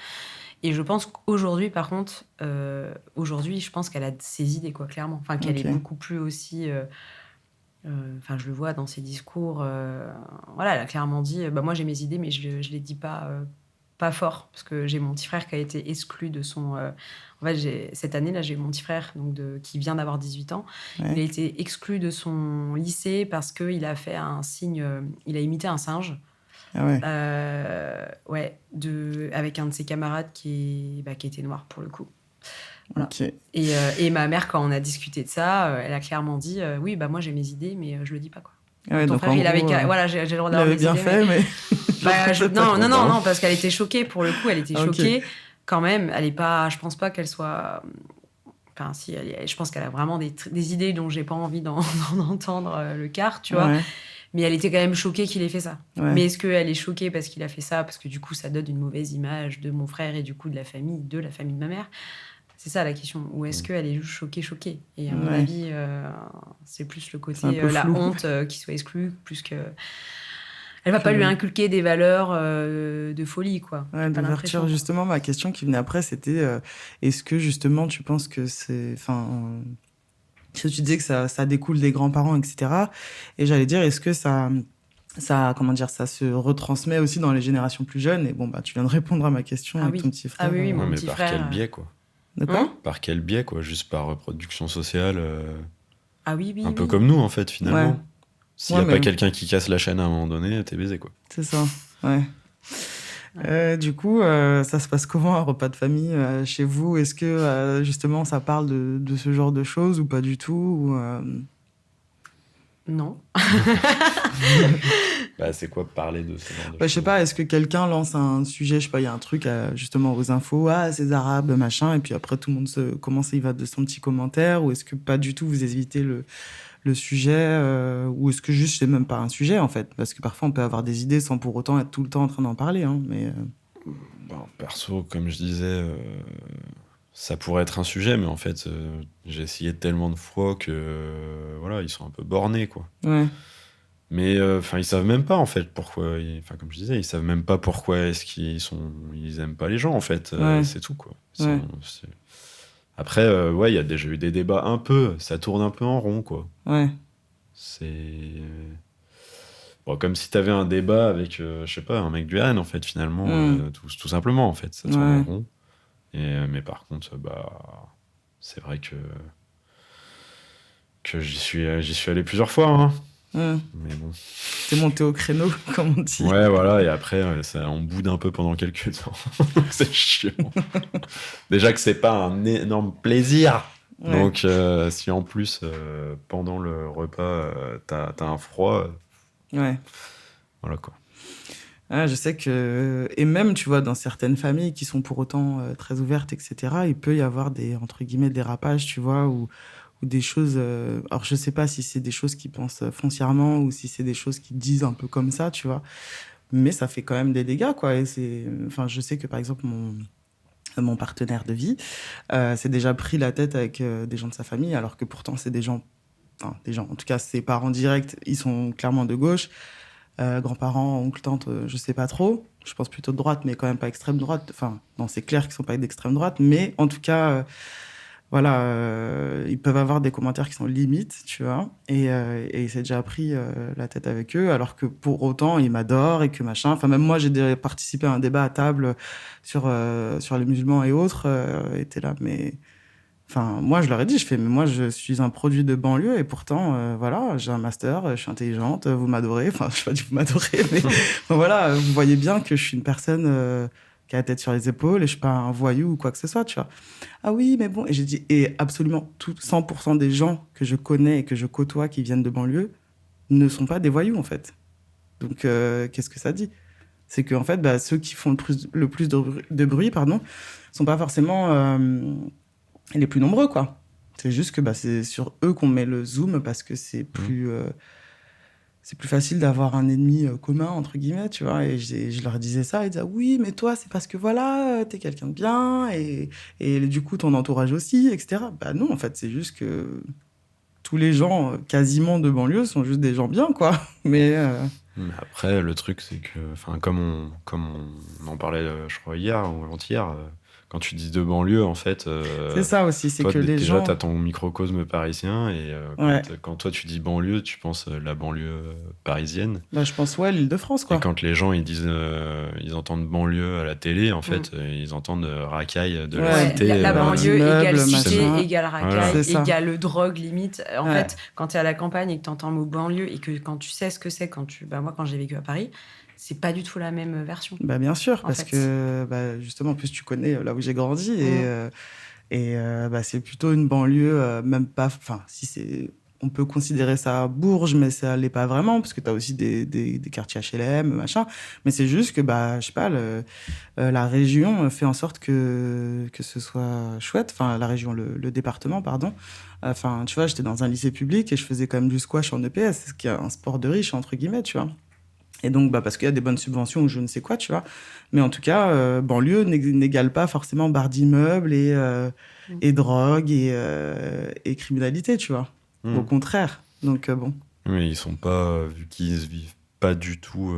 Et je pense qu'aujourd'hui, par contre, je pense qu'elle a ses idées, quoi, clairement. Enfin, qu'elle est beaucoup plus aussi... je le vois dans ses discours. Voilà, elle a clairement dit, moi j'ai mes idées, mais je les dis pas fort, parce que j'ai mon petit frère qui a été exclu de son... En fait, cette année-là, j'ai mon petit frère qui vient d'avoir 18 ans. Il a été exclu de son lycée parce qu'il a fait un signe... il a imité un singe. Avec un de ses camarades qui était noir, pour le coup. Voilà. Et ma mère, quand on a discuté de ça, elle a clairement dit oui, moi j'ai mes idées, mais je le dis pas, quoi. Ton frère, il avait j'ai le droit d'avoir mes idées. Il avait bien fait, mais non, parce qu'elle était choquée, pour le coup, elle était choquée quand même. Elle est pas, je pense pas qu'elle soit... Enfin, si, je pense qu'elle a vraiment des idées dont j'ai pas envie d'en entendre le quart, tu vois. Mais elle était quand même choquée qu'il ait fait ça. Mais est-ce qu'elle est choquée parce qu'il a fait ça, parce que du coup, ça donne une mauvaise image de mon frère et du coup de la famille de ma mère? C'est ça la question. Ou est-ce qu'elle est juste choquée? Et à mon avis, c'est plus le côté la honte qui soit exclue, plus que... Elle va pas lui inculquer des valeurs de folie, quoi. D'ouverture. Justement, ma question qui venait après, c'était est-ce que justement tu penses que c'est... tu disais que ça découle des grands-parents, etc. Et j'allais dire, est-ce que ça se retransmet aussi dans les générations plus jeunes? Et tu viens de répondre à ma question avec ton petit frère. Ah oui, mon petit frère. Par quel biais, quoi? De quoi? Par quel biais, quoi? Juste par reproduction sociale un peu comme nous, en fait, finalement. S'il n'y a pas quelqu'un qui casse la chaîne à un moment donné, t'es baisé, quoi. C'est ça, du coup, ça se passe comment un repas de famille chez vous? Est-ce que justement ça parle de ce genre de choses ou pas du tout Non. C'est quoi parler de ce genre de choses? Je sais pas, est-ce que quelqu'un lance un sujet, je sais pas, il y a un truc justement aux infos, c'est arabe, machin, et puis après tout le monde il va de son petit commentaire, ou est-ce que pas du tout vous évitez le sujet, ou est-ce que juste c'est même pas un sujet en fait, parce que parfois on peut avoir des idées sans pour autant être tout le temps en train d'en parler, hein, mais perso, comme je disais, ça pourrait être un sujet, mais en fait j'ai essayé tellement de fois que voilà, ils sont un peu bornés, quoi. Mais ils savent même pas en fait pourquoi, comme je disais, ils savent même pas pourquoi est-ce ils aiment pas les gens, en fait. C'est tout, quoi. Après, il y a déjà eu des débats un peu, ça tourne un peu en rond, quoi. C'est comme si t'avais un débat avec, je sais pas, un mec du RN, en fait, finalement, tout simplement, en fait, ça tourne en rond. Mais par contre, c'est vrai que j'y suis allé plusieurs fois, hein. Mais bon. T'es monté au créneau, comme on dit. Ouais, voilà, et après, on boude un peu pendant quelques temps. C'est chiant. Déjà que c'est pas un énorme plaisir. Donc, si en plus, pendant le repas, t'as un froid... Voilà, quoi. Je sais que... Et même, tu vois, dans certaines familles qui sont pour autant très ouvertes, etc., il peut y avoir des, entre guillemets, dérapages, tu vois, ou des choses... alors, je sais pas si c'est des choses qu'ils pensent foncièrement ou si c'est des choses qu'ils disent un peu comme ça, tu vois. Mais ça fait quand même des dégâts, quoi. Et je sais que, par exemple, mon partenaire de vie s'est déjà pris la tête avec des gens de sa famille, alors que pourtant, c'est des gens... en tout cas, ses parents directs, ils sont clairement de gauche. Grands-parents, oncles, tantes, je sais pas trop. Je pense plutôt de droite, mais quand même pas extrême droite. Non, c'est clair qu'ils sont pas d'extrême droite, mais en tout cas... ils peuvent avoir des commentaires qui sont limites, tu vois, et il s'est déjà pris la tête avec eux, alors que pour autant, ils m'adorent et que machin. Même moi, j'ai participé à un débat à table sur les musulmans et autres, et t'es là, mais... moi, je leur ai dit, mais moi, je suis un produit de banlieue et pourtant, j'ai un master, je suis intelligente, vous m'adorez. Je sais pas dit vous m'adorez, mais voilà, vous voyez bien que je suis une personne... qui a la tête sur les épaules et je suis pas un voyou ou quoi que ce soit, tu vois. Ah oui, mais bon. Et j'ai dit, et absolument 100% des gens que je connais et que je côtoie qui viennent de banlieue ne sont pas des voyous, en fait. Donc, qu'est-ce que ça dit? C'est que en fait, ceux qui font le plus de bruit, sont pas forcément les plus nombreux, quoi. C'est juste que c'est sur eux qu'on met le zoom parce que c'est plus facile d'avoir un ennemi commun, entre guillemets, tu vois. Et je leur disais ça, ils disaient oui, mais toi, c'est parce que voilà, t'es quelqu'un de bien, et du coup, ton entourage aussi, etc. Non, en fait, c'est juste que tous les gens quasiment de banlieue sont juste des gens bien, quoi. Mais après, le truc, c'est que, comme on en parlait, je crois, hier ou avant-hier, quand tu dis de banlieue, en fait... c'est ça aussi, c'est toi, que les déjà, gens... t'as ton microcosme parisien, et quand toi, tu dis banlieue, tu penses la banlieue parisienne. Je pense, l'Île-de-France, quoi. Et quand les gens, ils disent... ils entendent banlieue à la télé, en fait, ils entendent racaille de la cité. La banlieue égale cité, machin. égale racaille, Voilà. égale drogue, limite. En fait, quand t'es à la campagne et que t'entends le mot banlieue, et que quand tu sais ce que c'est, moi, quand j'ai vécu à Paris... c'est pas du tout la même version. Bien sûr, parce que justement, en plus, tu connais là où j'ai grandi, et c'est plutôt une banlieue, même pas... Enfin, on peut considérer ça Bourges, mais ça l'est pas vraiment, parce que tu as aussi des quartiers HLM, machin. Mais c'est juste que, je sais pas, la région fait en sorte que ce soit chouette. Enfin, la région, le département, pardon. Enfin, tu vois, j'étais dans un lycée public et je faisais quand même du squash en EPS, ce qui est un sport de riche, entre guillemets, tu vois. Et donc, parce qu'il y a des bonnes subventions ou je ne sais quoi, tu vois. Mais en tout cas, banlieue n'égale pas forcément barre d'immeubles et drogue et criminalité, tu vois. Au contraire. Donc, bon. Mais ils sont pas... vu qu'ils vivent pas du tout...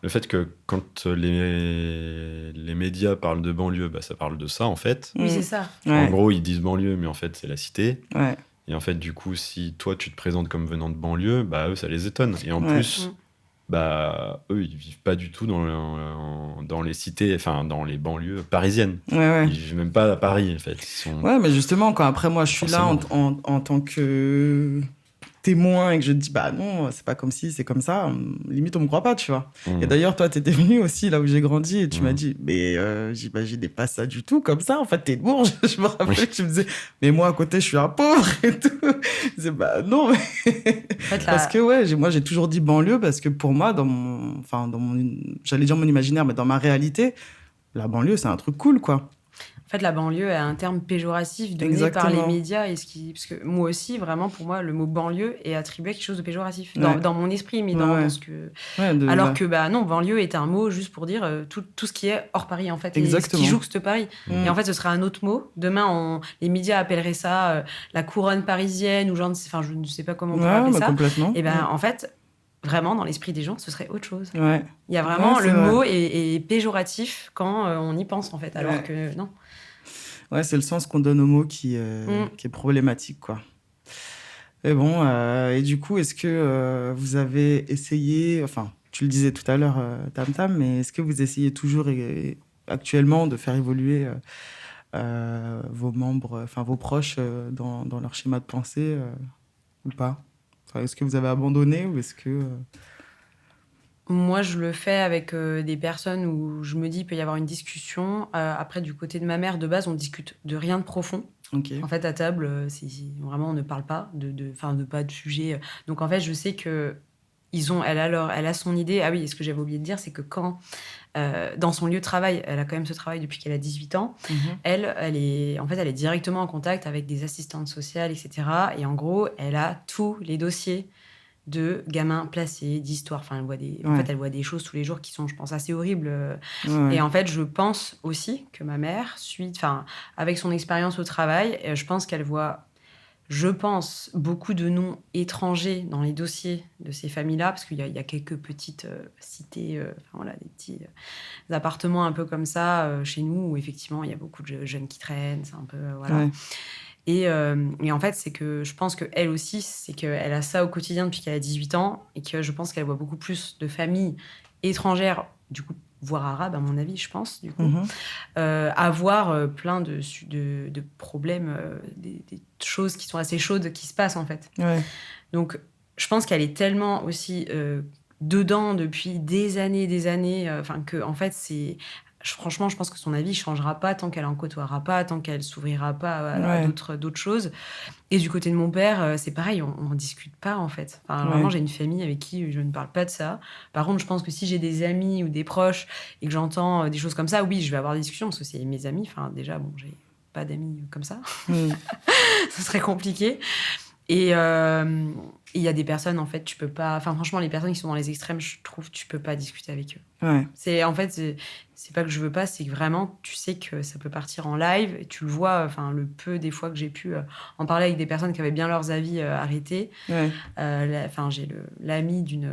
le fait que quand les médias parlent de banlieue, ça parle de ça, en fait. Oui, c'est ça. En gros, ils disent banlieue, mais en fait, c'est la cité. Ouais. Et en fait, du coup, si toi, tu te présentes comme venant de banlieue, eux, ça les étonne. Et en plus... eux, ils vivent pas du tout dans les cités, dans les banlieues parisiennes. Ouais. Ils vivent même pas à Paris, en fait. Ouais, mais justement, quand après, moi, je suis là en tant que témoin et que je te dis, non, c'est pas comme si, c'est comme ça, limite, on me croit pas, tu vois. Et d'ailleurs, toi, t'étais venu aussi là où j'ai grandi et tu m'as dit, mais j'imaginais pas ça du tout comme ça. En fait, t'es de Bourges. Je me rappelle que tu me disais, mais moi, à côté, je suis un pauvre et tout. Je disais, non, mais... Parce que, moi, j'ai toujours dit banlieue parce que pour moi, j'allais dire mon imaginaire, mais dans ma réalité, la banlieue, c'est un truc cool, quoi. En fait, la banlieue est un terme péjoratif donné par les médias. Parce que moi aussi, vraiment, pour moi, le mot banlieue est attribué à quelque chose de péjoratif. Dans mon esprit, mais dans ce que... Alors que, non, banlieue est un mot juste pour dire tout ce qui est hors Paris, en fait. Exactement. Et ce qui jouxte Paris. Et en fait, ce serait un autre mot. Demain, les médias appelleraient ça la couronne parisienne, ou genre... Enfin, je ne sais pas comment on pourrait appeler ça. Complètement. Et en fait... Vraiment, dans l'esprit des gens, ce serait autre chose. Ouais. Il y a vraiment... le mot est péjoratif quand on y pense, en fait. Alors que, non. Ouais, c'est le sens qu'on donne au mot qui est problématique, quoi. Et bon, et du coup, est-ce que vous avez essayé... Enfin, tu le disais tout à l'heure, Tam Tam, mais est-ce que vous essayez toujours actuellement de faire évoluer vos membres, vos proches dans leur schéma de pensée ou pas? Est-ce que vous avez abandonné ou est-ce que... Moi, je le fais avec des personnes où je me dis qu'il peut y avoir une discussion. Après, du côté de ma mère, de base, on discute de rien de profond. Okay. En fait, à table, vraiment, on ne parle pas pas de sujet. Donc, en fait, je sais que elle a son idée. Ah oui, et ce que j'avais oublié de dire, c'est que quand, dans son lieu de travail, elle a quand même ce travail depuis qu'elle a 18 ans, elle est directement en contact avec des assistantes sociales, etc. Et en gros, elle a tous les dossiers de gamins placés, d'histoires. Enfin, elle voit des choses tous les jours qui sont, je pense, assez horribles. Et en fait, je pense aussi que ma mère, avec son expérience au travail, je pense qu'elle voit... beaucoup de noms étrangers dans les dossiers de ces familles-là, parce qu'il y a quelques petites cités, des petits appartements un peu comme ça chez nous, où effectivement, il y a beaucoup de jeunes qui traînent, c'est un peu... Et en fait, c'est que je pense qu'elle aussi, c'est qu'elle a ça au quotidien depuis qu'elle a 18 ans, et que je pense qu'elle voit beaucoup plus de familles étrangères, du coup, voire arabes, à mon avis, je pense, du coup, avoir plein de problèmes, des choses qui sont assez chaudes qui se passent, en fait. Ouais. Donc, je pense qu'elle est tellement aussi dedans depuis des années, que, en fait, c'est... franchement, je pense que son avis ne changera pas tant qu'elle en côtoiera pas, tant qu'elle s'ouvrira pas à d'autres choses. Et du côté de mon père, c'est pareil, on ne discute pas, en fait. Enfin, vraiment, j'ai une famille avec qui je ne parle pas de ça. Par contre, je pense que si j'ai des amis ou des proches et que j'entends des choses comme ça, oui, je vais avoir des discussions parce que c'est mes amis. Enfin, déjà, bon, j'ai pas d'amis comme ça. Ce serait compliqué. Et il y a des personnes, en fait, tu peux pas... Enfin, franchement, les personnes qui sont dans les extrêmes, je trouve, tu peux pas discuter avec eux. En fait, c'est pas que je veux pas, c'est que vraiment, tu sais que ça peut partir en live. Et tu le vois, enfin, le peu des fois que j'ai pu en parler avec des personnes qui avaient bien leurs avis arrêtés. J'ai l'ami d'une...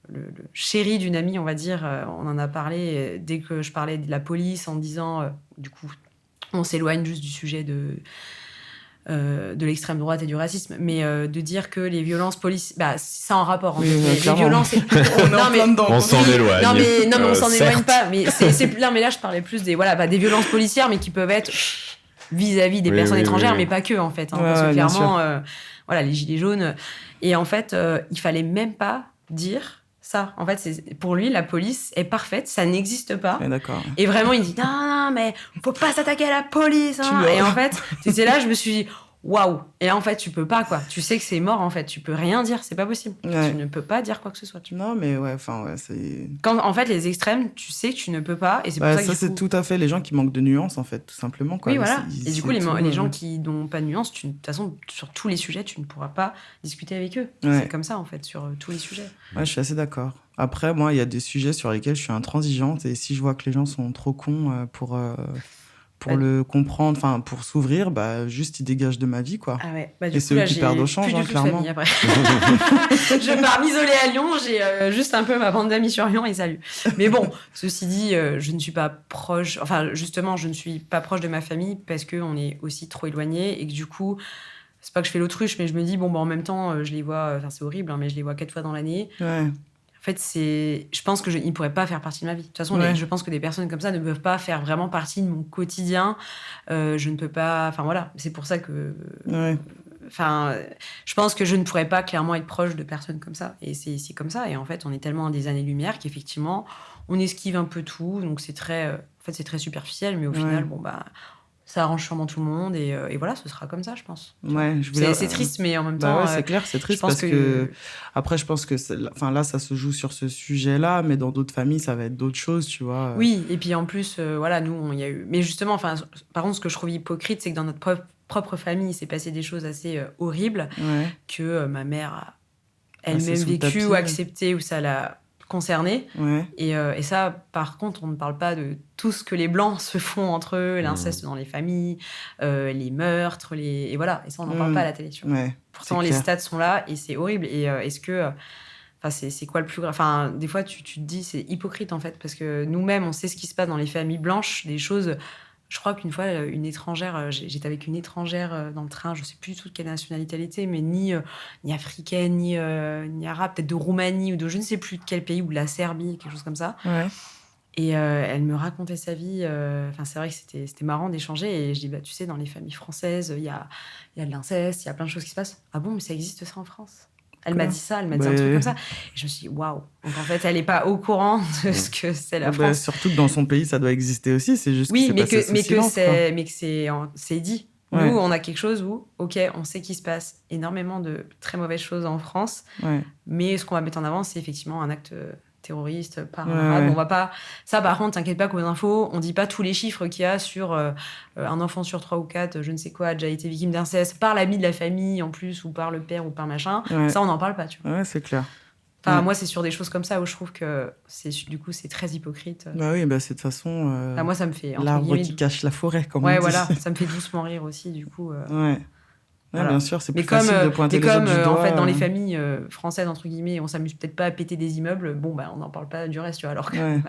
Le chéri d'une amie, on va dire, on en a parlé dès que je parlais de la police en disant... du coup, on s'éloigne juste du sujet de l'extrême droite et du racisme, mais de dire que les violences policières, c'est en rapport. En fait. Les violences, on s'en éloigne. Non mais on s'en éloigne pas. Mais non, mais là je parlais plus des violences policières, mais qui peuvent être vis-à-vis des personnes étrangères, mais pas que en fait. Parce que clairement, les gilets jaunes. Et en fait, il fallait même pas dire. Ça, en fait, pour lui, la police est parfaite, ça n'existe pas. D'accord. Et vraiment, il dit non, mais faut pas s'attaquer à la police. Et en fait, c'est là, je me suis dit waouh. Et là, en fait, tu peux pas quoi. Tu sais que c'est mort en fait. Tu peux rien dire, c'est pas possible. Tu ne peux pas dire quoi que ce soit. Non, mais c'est. Quand en fait les extrêmes, tu sais que tu ne peux pas. Et c'est pour ça que ça c'est tout à fait les gens qui manquent de nuances en fait, tout simplement quoi. Oui, voilà. Et du coup, les gens qui n'ont pas de nuances, de toute façon, sur tous les sujets, tu ne pourras pas discuter avec eux. C'est comme ça en fait sur tous les sujets. Ouais, je suis assez d'accord. Après, moi, il y a des sujets sur lesquels je suis intransigeante et si je vois que les gens sont trop cons pour le comprendre, enfin pour s'ouvrir, juste ils dégagent de ma vie quoi. Ah ouais. Et c'est eux qui perdent au change, clairement. Après. Je pars m'isoler à Lyon, j'ai juste un peu ma bande d'amis sur Lyon et salut. Mais bon, ceci dit, je ne suis pas proche. Enfin, justement, je ne suis pas proche de ma famille parce que on est aussi trop éloignés et que du coup, c'est pas que je fais l'autruche, mais je me dis en même temps, je les vois. Enfin, c'est horrible, mais je les vois 4 fois dans l'année. En fait, je pense qu'ils ne pourraient pas faire partie de ma vie. De toute façon, je pense que des personnes comme ça ne peuvent pas faire vraiment partie de mon quotidien. Je ne peux pas... Enfin, voilà. C'est pour ça que... Enfin, je pense que je ne pourrais pas clairement être proche de personnes comme ça. Et c'est comme ça. Et en fait, on est tellement à des années-lumière qu'effectivement, on esquive un peu tout. Donc, c'est très superficiel. Mais au final, ça arrange sûrement tout le monde et voilà, ce sera comme ça, je pense. C'est triste, mais en même temps... c'est clair, c'est triste parce que... Après, je pense que là, ça se joue sur ce sujet-là, mais dans d'autres familles, ça va être d'autres choses, tu vois. Oui, et puis en plus, nous, il y a eu... Mais justement, par contre, ce que je trouve hypocrite, c'est que dans notre propre famille, il s'est passé des choses assez horribles que ma mère a elle-même vécu ou accepté, ou ça l'a concernée. Et ça, par contre, on ne parle pas de tout ce que les Blancs se font entre eux, l'inceste dans les familles, les meurtres, et voilà. Et ça, on n'en parle pas à la télé. Pourtant, les stats sont là et c'est horrible. Et est-ce que... c'est quoi le plus grave ? Des fois, tu te dis, c'est hypocrite, en fait, parce que nous-mêmes, on sait ce qui se passe dans les familles blanches, des choses... Je crois qu'une fois, une étrangère, j'étais avec une étrangère dans le train, je ne sais plus du tout de quelle nationalité elle était, mais ni africaine, ni arabe, peut-être de Roumanie ou de je ne sais plus de quel pays, ou de la Serbie, quelque chose comme ça. Et elle me racontait sa vie. C'est vrai que c'était marrant d'échanger. Et je dis, tu sais, dans les familles françaises, il y a de l'inceste, il y a plein de choses qui se passent. Ah bon, mais ça existe ça en France ? Elle m'a dit ça, elle m'a dit un truc comme ça. Et je me suis dit, waouh. Donc en fait, elle n'est pas au courant de ce que c'est la France. Surtout que dans son pays, ça doit exister aussi. C'est juste mais que c'est dit. Nous, on a quelque chose où, ok, on sait qu'il se passe énormément de très mauvaises choses en France. Mais ce qu'on va mettre en avant, c'est effectivement un acte terroriste par un arabe. On va pas... Ça, par contre, t'inquiète pas qu'aux infos, on dit pas tous les chiffres qu'il y a sur un enfant sur 3 ou 4, je ne sais quoi, a déjà été victime d'inceste par l'ami de la famille en plus, ou par le père ou par machin. Ça, on n'en parle pas, tu vois. C'est clair. Moi, c'est sur des choses comme ça où je trouve que du coup, c'est très hypocrite. C'est de toute façon... moi, ça me fait... l'arbre qui cache la forêt, comme on dit. Voilà, ça me fait doucement rire aussi, du coup. Voilà. Bien sûr, c'est plus facile de pointer les autres du doigt. En fait, dans les familles françaises, entre guillemets, on s'amuse peut-être pas à péter des immeubles, on n'en parle pas du reste, tu vois, alors que... tu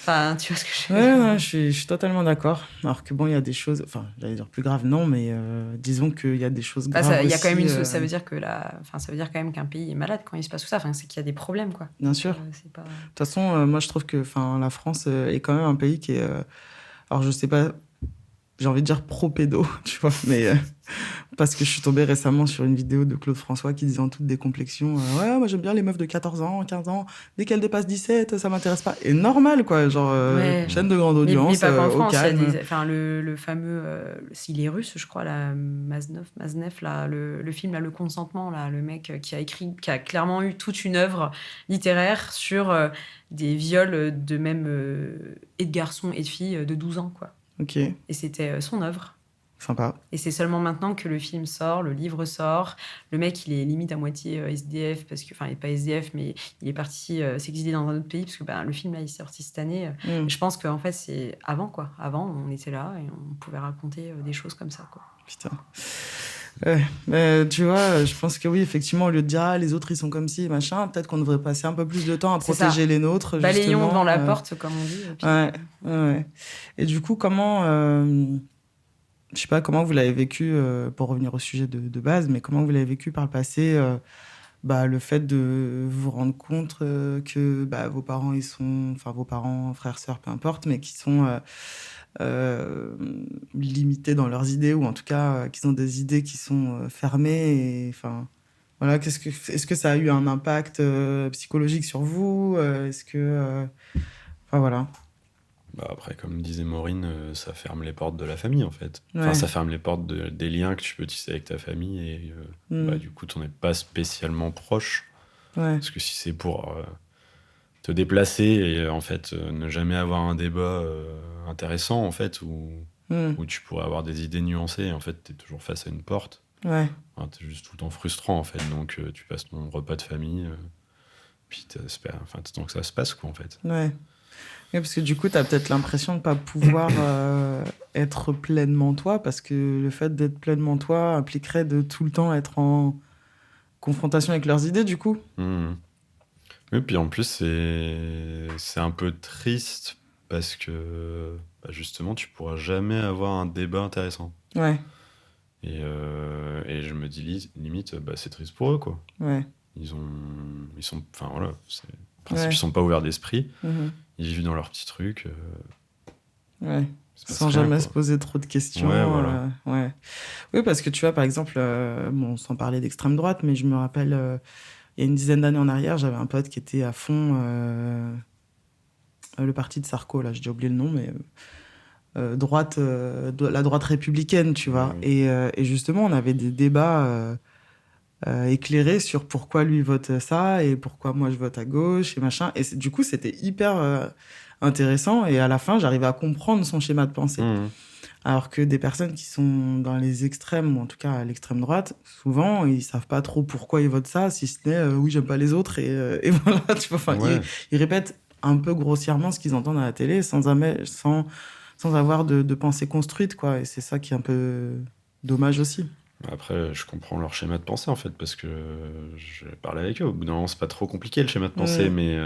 vois ce que je veux dire. Je suis totalement d'accord. Alors que il y a des choses... Enfin, j'allais dire plus graves, non, mais disons qu'il y a des choses graves il y a aussi, quand même ça veut dire que ça veut dire quand même qu'un pays est malade quand il se passe tout ça. C'est qu'il y a des problèmes, quoi. Bien sûr. De toute façon, moi, je trouve que la France est quand même un pays qui est... alors, je sais pas j'ai envie de dire pro-pédo, tu vois, mais parce que je suis tombée récemment sur une vidéo de Claude François qui disait en toute décomplexion ouais, moi j'aime bien les meufs de 14 ans, 15 ans, dès qu'elles dépassent 17, ça m'intéresse pas. Et normal, quoi, genre chaîne de grande audience, mais pas qu'en France, au calme. Le fameux, s'il est russe, je crois, la Maznev, là, le film, là, Le Consentement, là, le mec qui a clairement eu toute une œuvre littéraire sur des viols de même et de garçons et de filles de 12 ans, quoi. Ok. Et c'était son œuvre. Sympa. Et c'est seulement maintenant que le film sort, le livre sort. Le mec, il est limite à moitié SDF, parce que, enfin, il n'est pas SDF, mais il est parti s'exiler dans un autre pays, parce que le film, là, il est sorti cette année. Et je pense qu'en fait, c'est avant, quoi. Avant, on était là et on pouvait raconter des choses comme ça, quoi. Putain. Mais tu vois, je pense que oui, effectivement, au lieu de dire les autres ils sont comme ci, machin, peut-être qu'on devrait passer un peu plus de temps à protéger les nôtres. Balayons devant la porte, comme on dit. Ouais. Et du coup, comment, je sais pas comment vous l'avez vécu, pour revenir au sujet de base, mais comment vous l'avez vécu par le passé, le fait de vous rendre compte que vos parents, vos parents, frères, sœurs, peu importe, mais qui sont limités dans leurs idées, ou en tout cas qu'ils ont des idées qui sont fermées. Et, voilà, est-ce que ça a eu un impact psychologique sur vous, est-ce que voilà. Après, comme disait Maureen, ça ferme les portes de la famille, en fait. Ouais. Enfin, ça ferme les portes des liens que tu peux tisser avec ta famille, et du coup, t'en es pas spécialement proche. Ouais. Parce que si c'est pour te déplacer et en fait ne jamais avoir un débat intéressant, en fait, où tu pourrais avoir des idées nuancées, et en fait, t'es toujours face à une porte. Ouais. Enfin, t'es juste tout le temps frustrant, en fait. Donc, tu passes ton repas de famille, puis t'attends que ça se passe, quoi, en fait. Ouais. Oui, parce que du coup, tu as peut-être l'impression de ne pas pouvoir être pleinement toi, parce que le fait d'être pleinement toi impliquerait de tout le temps être en confrontation avec leurs idées, du coup. Oui, puis en plus, c'est un peu triste, parce que justement, tu pourras jamais avoir un débat intéressant. Ouais. Et je me dis limite, c'est triste pour eux, quoi. Ouais. Ils sont, enfin voilà, en principe, ils sont pas ouverts d'esprit. Ils vivent dans leur petit truc. Ouais. Sans jamais se poser trop de questions. Ouais, voilà. Ouais. Oui, parce que tu vois, par exemple, sans parler d'extrême droite, mais je me rappelle, il y a une dizaine d'années en arrière, j'avais un pote qui était à fond le parti de Sarko, là, j'ai oublié le nom, mais la droite républicaine, tu vois. Et justement, on avait des débats éclairés sur pourquoi lui vote ça et pourquoi moi je vote à gauche et machin. Et du coup, c'était hyper intéressant, et à la fin, j'arrivais à comprendre son schéma de pensée. Alors que des personnes qui sont dans les extrêmes, ou en tout cas à l'extrême droite, souvent, ils savent pas trop pourquoi ils votent ça, si ce n'est oui, j'aime pas les autres, et voilà, tu vois. Ils répètent un peu grossièrement ce qu'ils entendent à la télé, sans avoir de pensée construite, quoi. Et c'est ça qui est un peu dommage aussi. Après, je comprends leur schéma de pensée, en fait, parce que je parlais avec eux. Au bout d'un moment, c'est pas trop compliqué, le schéma de pensée, mais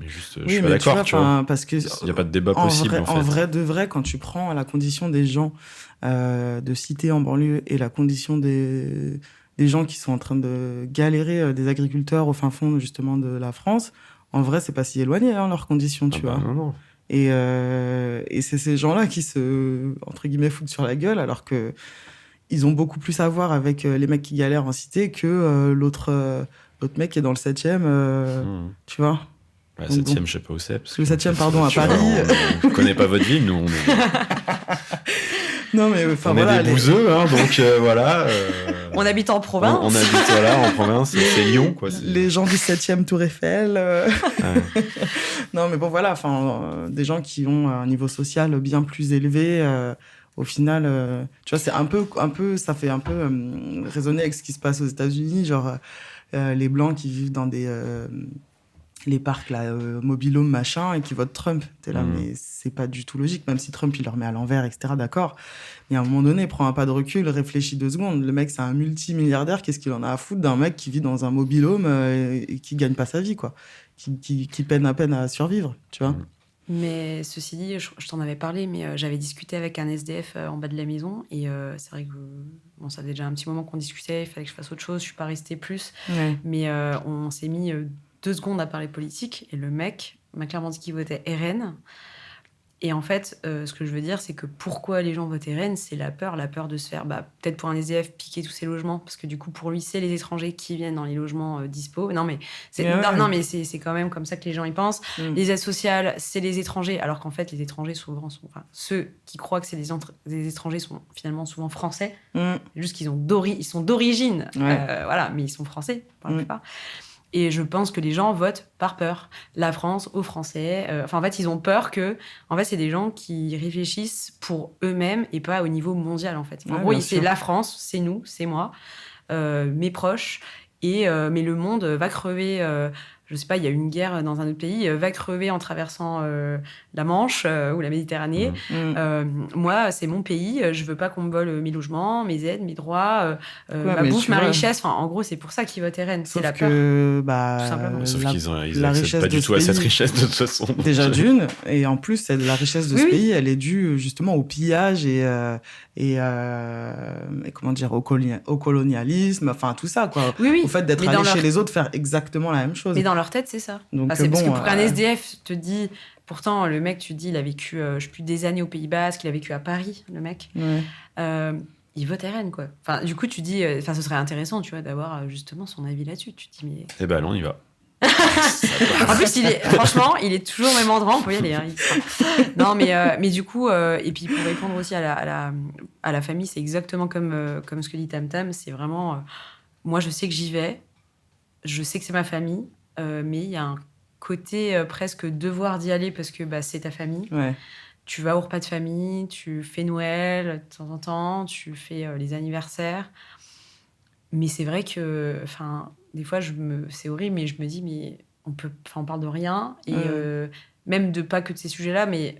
juste, je suis pas d'accord, tu vois. Parce que il n'y a pas de débat possible, en fait. En vrai de vrai, quand tu prends la condition des gens de cité en banlieue et la condition des gens qui sont en train de galérer, des agriculteurs au fin fond, justement, de la France, en vrai, c'est pas si éloigné, leurs conditions, tu vois. Non. Et c'est ces gens-là qui se, entre guillemets, foutent sur la gueule, alors que ils ont beaucoup plus à voir avec les mecs qui galèrent en cité que l'autre mec qui est dans le 7e, tu vois. Le 7e, je sais pas où c'est. Le 7e, pardon, à Paris. On connaît pas votre ville, nous. On est... Non, mais on est des bouseux, donc voilà. On habite en province. On habite en province, c'est Lyon, quoi. Les gens du 7e Tour Eiffel. Non, mais bon, voilà, des gens qui ont un niveau social bien plus élevé. Au final, tu vois, c'est un peu, ça fait un peu résonner avec ce qui se passe aux États-Unis, genre les Blancs qui vivent dans les parcs là, mobil-home, machin, et qui votent Trump. T'es là, mais c'est pas du tout logique, même si Trump, il leur met à l'envers, etc., d'accord. Mais à un moment donné, prends un pas de recul, réfléchis 2 secondes. Le mec, c'est un multimilliardaire, qu'est-ce qu'il en a à foutre d'un mec qui vit dans un mobil-home et qui gagne pas sa vie, quoi. Qui peine à peine à survivre, tu vois. Mais ceci dit, je t'en avais parlé, mais j'avais discuté avec un SDF en bas de la maison, et c'est vrai que ça fait déjà un petit moment qu'on discutait, il fallait que je fasse autre chose, je suis pas restée plus, mais on s'est mis 2 secondes à parler politique, et le mec m'a clairement dit qu'il votait RN, Et en fait, ce que je veux dire, c'est que pourquoi les gens votent RN, c'est la peur de se faire, peut-être pour un SDF, piquer tous ses logements, parce que du coup, pour lui, c'est les étrangers qui viennent dans les logements dispo. Non, mais c'est quand même comme ça que les gens y pensent. Les aides sociales, c'est les étrangers, alors qu'en fait, les étrangers, souvent, ceux qui croient que c'est des étrangers sont finalement souvent français. Juste qu'ils ils sont d'origine, voilà, mais ils sont français, pour la plupart. Et je pense que les gens votent par peur. La France, aux Français. En fait, ils ont peur que... En fait, c'est des gens qui réfléchissent pour eux-mêmes et pas au niveau mondial, en fait. En gros, c'est la France, c'est nous, c'est moi, mes proches. Mais le monde va crever... je sais pas, il y a une guerre dans un autre pays, va crever en traversant la Manche ou la Méditerranée. Moi, c'est mon pays, je veux pas qu'on me vole mes logements, mes aides, mes droits, ma bouffe, ma richesse. Enfin, en gros, c'est pour ça qu'ils votent RN, c'est la peur. Tout simplement. Sauf qu'ils n'accèdent pas du tout à cette richesse de toute façon. Déjà d'une, et en plus, la richesse de ce pays, elle est due justement au pillage et comment dire, au colonialisme, enfin tout ça, quoi. Au fait d'être allé chez les autres faire exactement la même chose. Mais dans leur tête, c'est ça. Donc, c'est parce que pour qu'un SDF te dit... Pourtant, le mec, tu te dis, il a vécu, des années au Pays Basque, il a vécu à Paris, le mec. Il vote RN, quoi. Enfin, du coup, tu dis... ce serait intéressant, tu vois, d'avoir justement son avis là-dessus. Tu te dis, mais... Eh ben, on y va. En plus, franchement, il est toujours au même endroit, on peut y aller. Hein, non, mais du coup, et puis pour répondre aussi à la famille, c'est exactement comme ce que dit Tam Tam. C'est vraiment... moi, je sais que j'y vais. Je sais que c'est ma famille. Mais il y a un côté presque devoir d'y aller parce que c'est ta famille. Tu vas au repas de famille, tu fais Noël de temps en temps, tu fais les anniversaires. Mais c'est vrai que, des fois, c'est horrible, mais je me dis, mais on parle de rien. Et même pas que de ces sujets-là, mais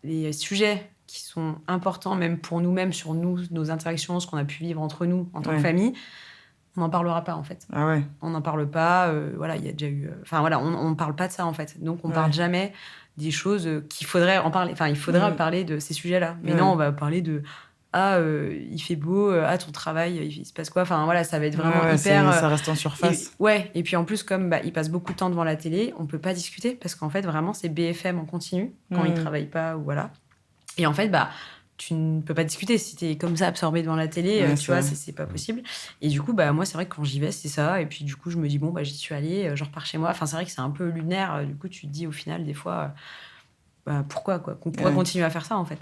les sujets qui sont importants, même pour nous-mêmes, sur nous, nos interactions, ce qu'on a pu vivre entre nous en tant que famille, on n'en parlera pas, en fait. Ah ouais. On n'en parle pas. Il y a déjà eu... on ne parle pas de ça, en fait. Donc, on ne parle jamais des choses qu'il faudrait en parler. Enfin, il faudrait parler de ces sujets-là. Mais non, on va parler de... il fait beau, ton travail, il se passe quoi? Enfin, voilà, ça va être vraiment hyper... ça reste en surface. Et puis en plus, comme il passe beaucoup de temps devant la télé, on peut pas discuter parce qu'en fait, vraiment, c'est BFM en continu quand il travaille pas ou voilà. Et en fait, tu ne peux pas discuter si t'es comme ça absorbé devant la télé, tu vois, c'est pas possible. Et du coup, moi, c'est vrai que quand j'y vais, c'est ça. Et puis du coup, je me dis, bon, j'y suis allée, je repars chez moi. Enfin, c'est vrai que c'est un peu lunaire. Du coup, tu te dis au final, des fois, pourquoi, quoi? Qu'on pourrait continuer à faire ça, en fait.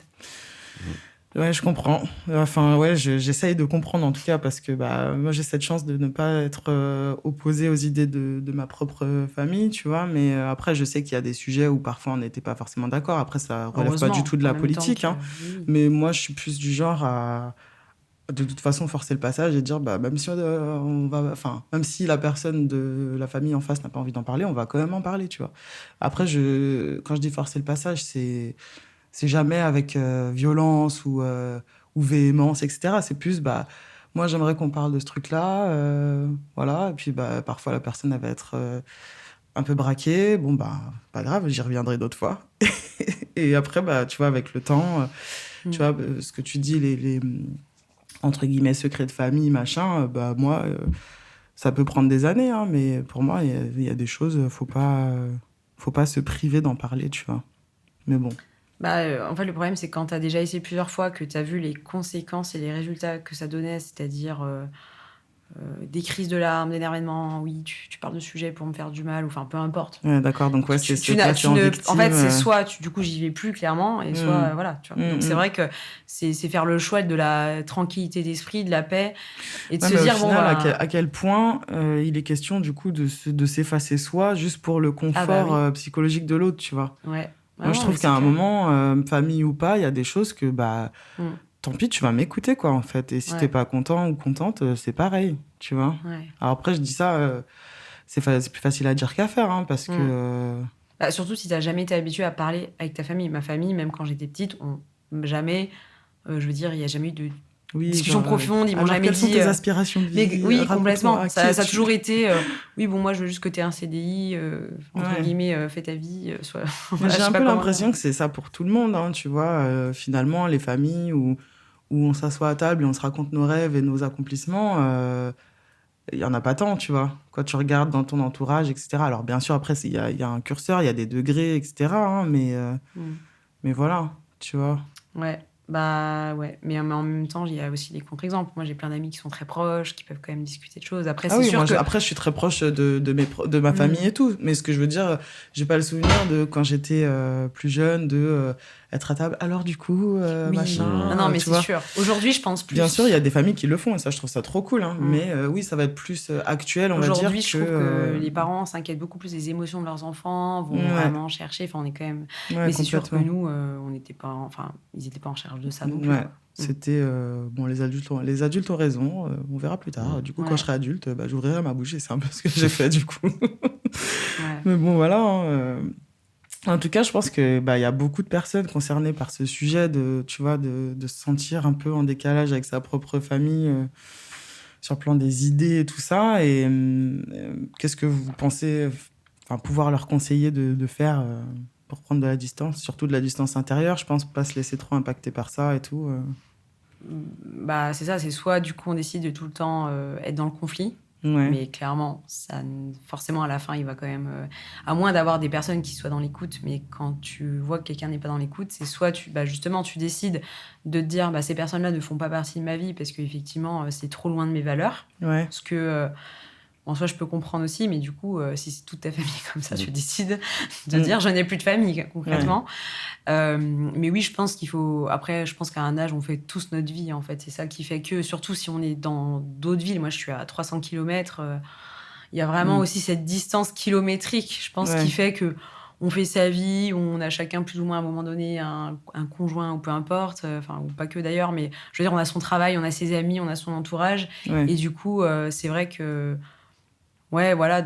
Ouais, je comprends. Enfin, j'essaye de comprendre en tout cas parce que moi j'ai cette chance de ne pas être opposée aux idées de ma propre famille, tu vois. Mais après, je sais qu'il y a des sujets où parfois on n'était pas forcément d'accord. Après, ça relève pas du tout de la politique, hein. Oui. Mais moi, je suis plus du genre à de toute façon forcer le passage et dire même si même si la personne de la famille en face n'a pas envie d'en parler, on va quand même en parler, tu vois. Après, quand je dis forcer le passage, c'est jamais avec violence ou véhémence, etc. C'est plus, moi, j'aimerais qu'on parle de ce truc-là, voilà. Et puis, parfois, la personne, elle va être un peu braquée. Bon, pas grave, j'y reviendrai d'autres fois. Et après, tu vois, avec le temps, tu vois, ce que tu dis, les entre guillemets, secrets de famille, machin, moi, ça peut prendre des années, hein, mais pour moi, il y a des choses, faut pas se priver d'en parler, tu vois. Mais bon. En fait, le problème, c'est quand tu as déjà essayé plusieurs fois, que tu as vu les conséquences et les résultats que ça donnait, c'est-à-dire des crises de larmes, d'énervement, oui, tu parles de sujets pour me faire du mal, ou enfin, peu importe. Ouais, d'accord, donc ouais, c'est en fait, c'est soit, du coup, j'y vais plus, clairement, et soit, voilà, tu vois. Donc, c'est vrai que c'est faire le choix de la tranquillité d'esprit, de la paix, et de se dire, au final, à quel point il est question, du coup, de s'effacer soi, juste pour le confort psychologique de l'autre, tu vois. Ouais. Moi, je trouve qu'à un moment, famille ou pas, il y a des choses que, tant pis, tu vas m'écouter, quoi, en fait. Et si t'es pas content ou contente, c'est pareil, tu vois. Ouais. Alors après, je dis ça, c'est plus facile à dire qu'à faire, hein, parce que... surtout si t'as jamais été habitué à parler avec ta famille. Ma famille, même quand j'étais petite, jamais... je veux dire, il n'y a jamais eu de... discussion profonde, ils m'ont jamais dit... Quelles sont tes aspirations de vie? Oui, complètement. Ça a toujours été... oui, bon, moi, je veux juste que tu aies un CDI, entre guillemets, fais ta vie. J'ai un peu l'impression que c'est ça pour tout le monde, hein, tu vois. Finalement, les familles où on s'assoit à table et on se raconte nos rêves et nos accomplissements, il n'y en a pas tant, tu vois. Quand tu regardes dans ton entourage, etc. Alors, bien sûr, après, il y a un curseur, il y a des degrés, etc. Hein, mais Mais voilà, tu vois. Ouais. Bah ouais, mais en même temps, il y a aussi des contre-exemples. Moi, j'ai plein d'amis qui sont très proches, qui peuvent quand même discuter de choses. Après, c'est sûr que... Après, je suis très proche de ma famille et tout. Mais ce que je veux dire, j'ai pas le souvenir de quand j'étais plus jeune, être à table. Alors du coup, machin. Non, mais c'est sûr. Aujourd'hui, je pense plus. Bien sûr, il y a des familles qui le font et ça, je trouve ça trop cool. Hein. Mais oui, ça va être plus actuel, on va dire. Aujourd'hui, je trouve que les parents s'inquiètent beaucoup plus des émotions de leurs enfants, vont vraiment chercher. Enfin, on est quand même... mais c'est sûr que nous, on n'était pas... Enfin, ils n'étaient pas en charge de ça non plus. C'était bon, les adultes ont raison, on verra plus tard. Du coup, quand je serai adulte, j'ouvrirai ma bouche et c'est un peu ce que j'ai fait du coup. Mais bon, voilà. En tout cas, je pense que y a beaucoup de personnes concernées par ce sujet de se sentir un peu en décalage avec sa propre famille sur le plan des idées et tout ça. Et qu'est-ce que vous pensez pouvoir leur conseiller de faire pour prendre de la distance, surtout de la distance intérieure, je pense, pas se laisser trop impacter par ça et tout. Bah, c'est ça, c'est soit du coup on décide de tout le temps être dans le conflit, mais clairement, ça, forcément à la fin, il va quand même... à moins d'avoir des personnes qui soient dans l'écoute, mais quand tu vois que quelqu'un n'est pas dans l'écoute, c'est soit justement tu décides de te dire ces personnes-là ne font pas partie de ma vie parce qu'effectivement, c'est trop loin de mes valeurs. Parce que... en soi, je peux comprendre aussi, mais du coup, si c'est toute ta famille comme ça, tu décides de dire je n'ai plus de famille, concrètement. Mais oui, je pense qu'il faut... Après, je pense qu'à un âge, on fait tous notre vie, en fait. C'est ça qui fait que, surtout si on est dans d'autres villes, moi, je suis à 300 km, il y a vraiment aussi cette distance kilométrique, je pense, qui fait que on fait sa vie, on a chacun plus ou moins à un moment donné un conjoint ou peu importe, ou pas que d'ailleurs, mais je veux dire, on a son travail, on a ses amis, on a son entourage. Et du coup, c'est vrai que... Ouais, voilà,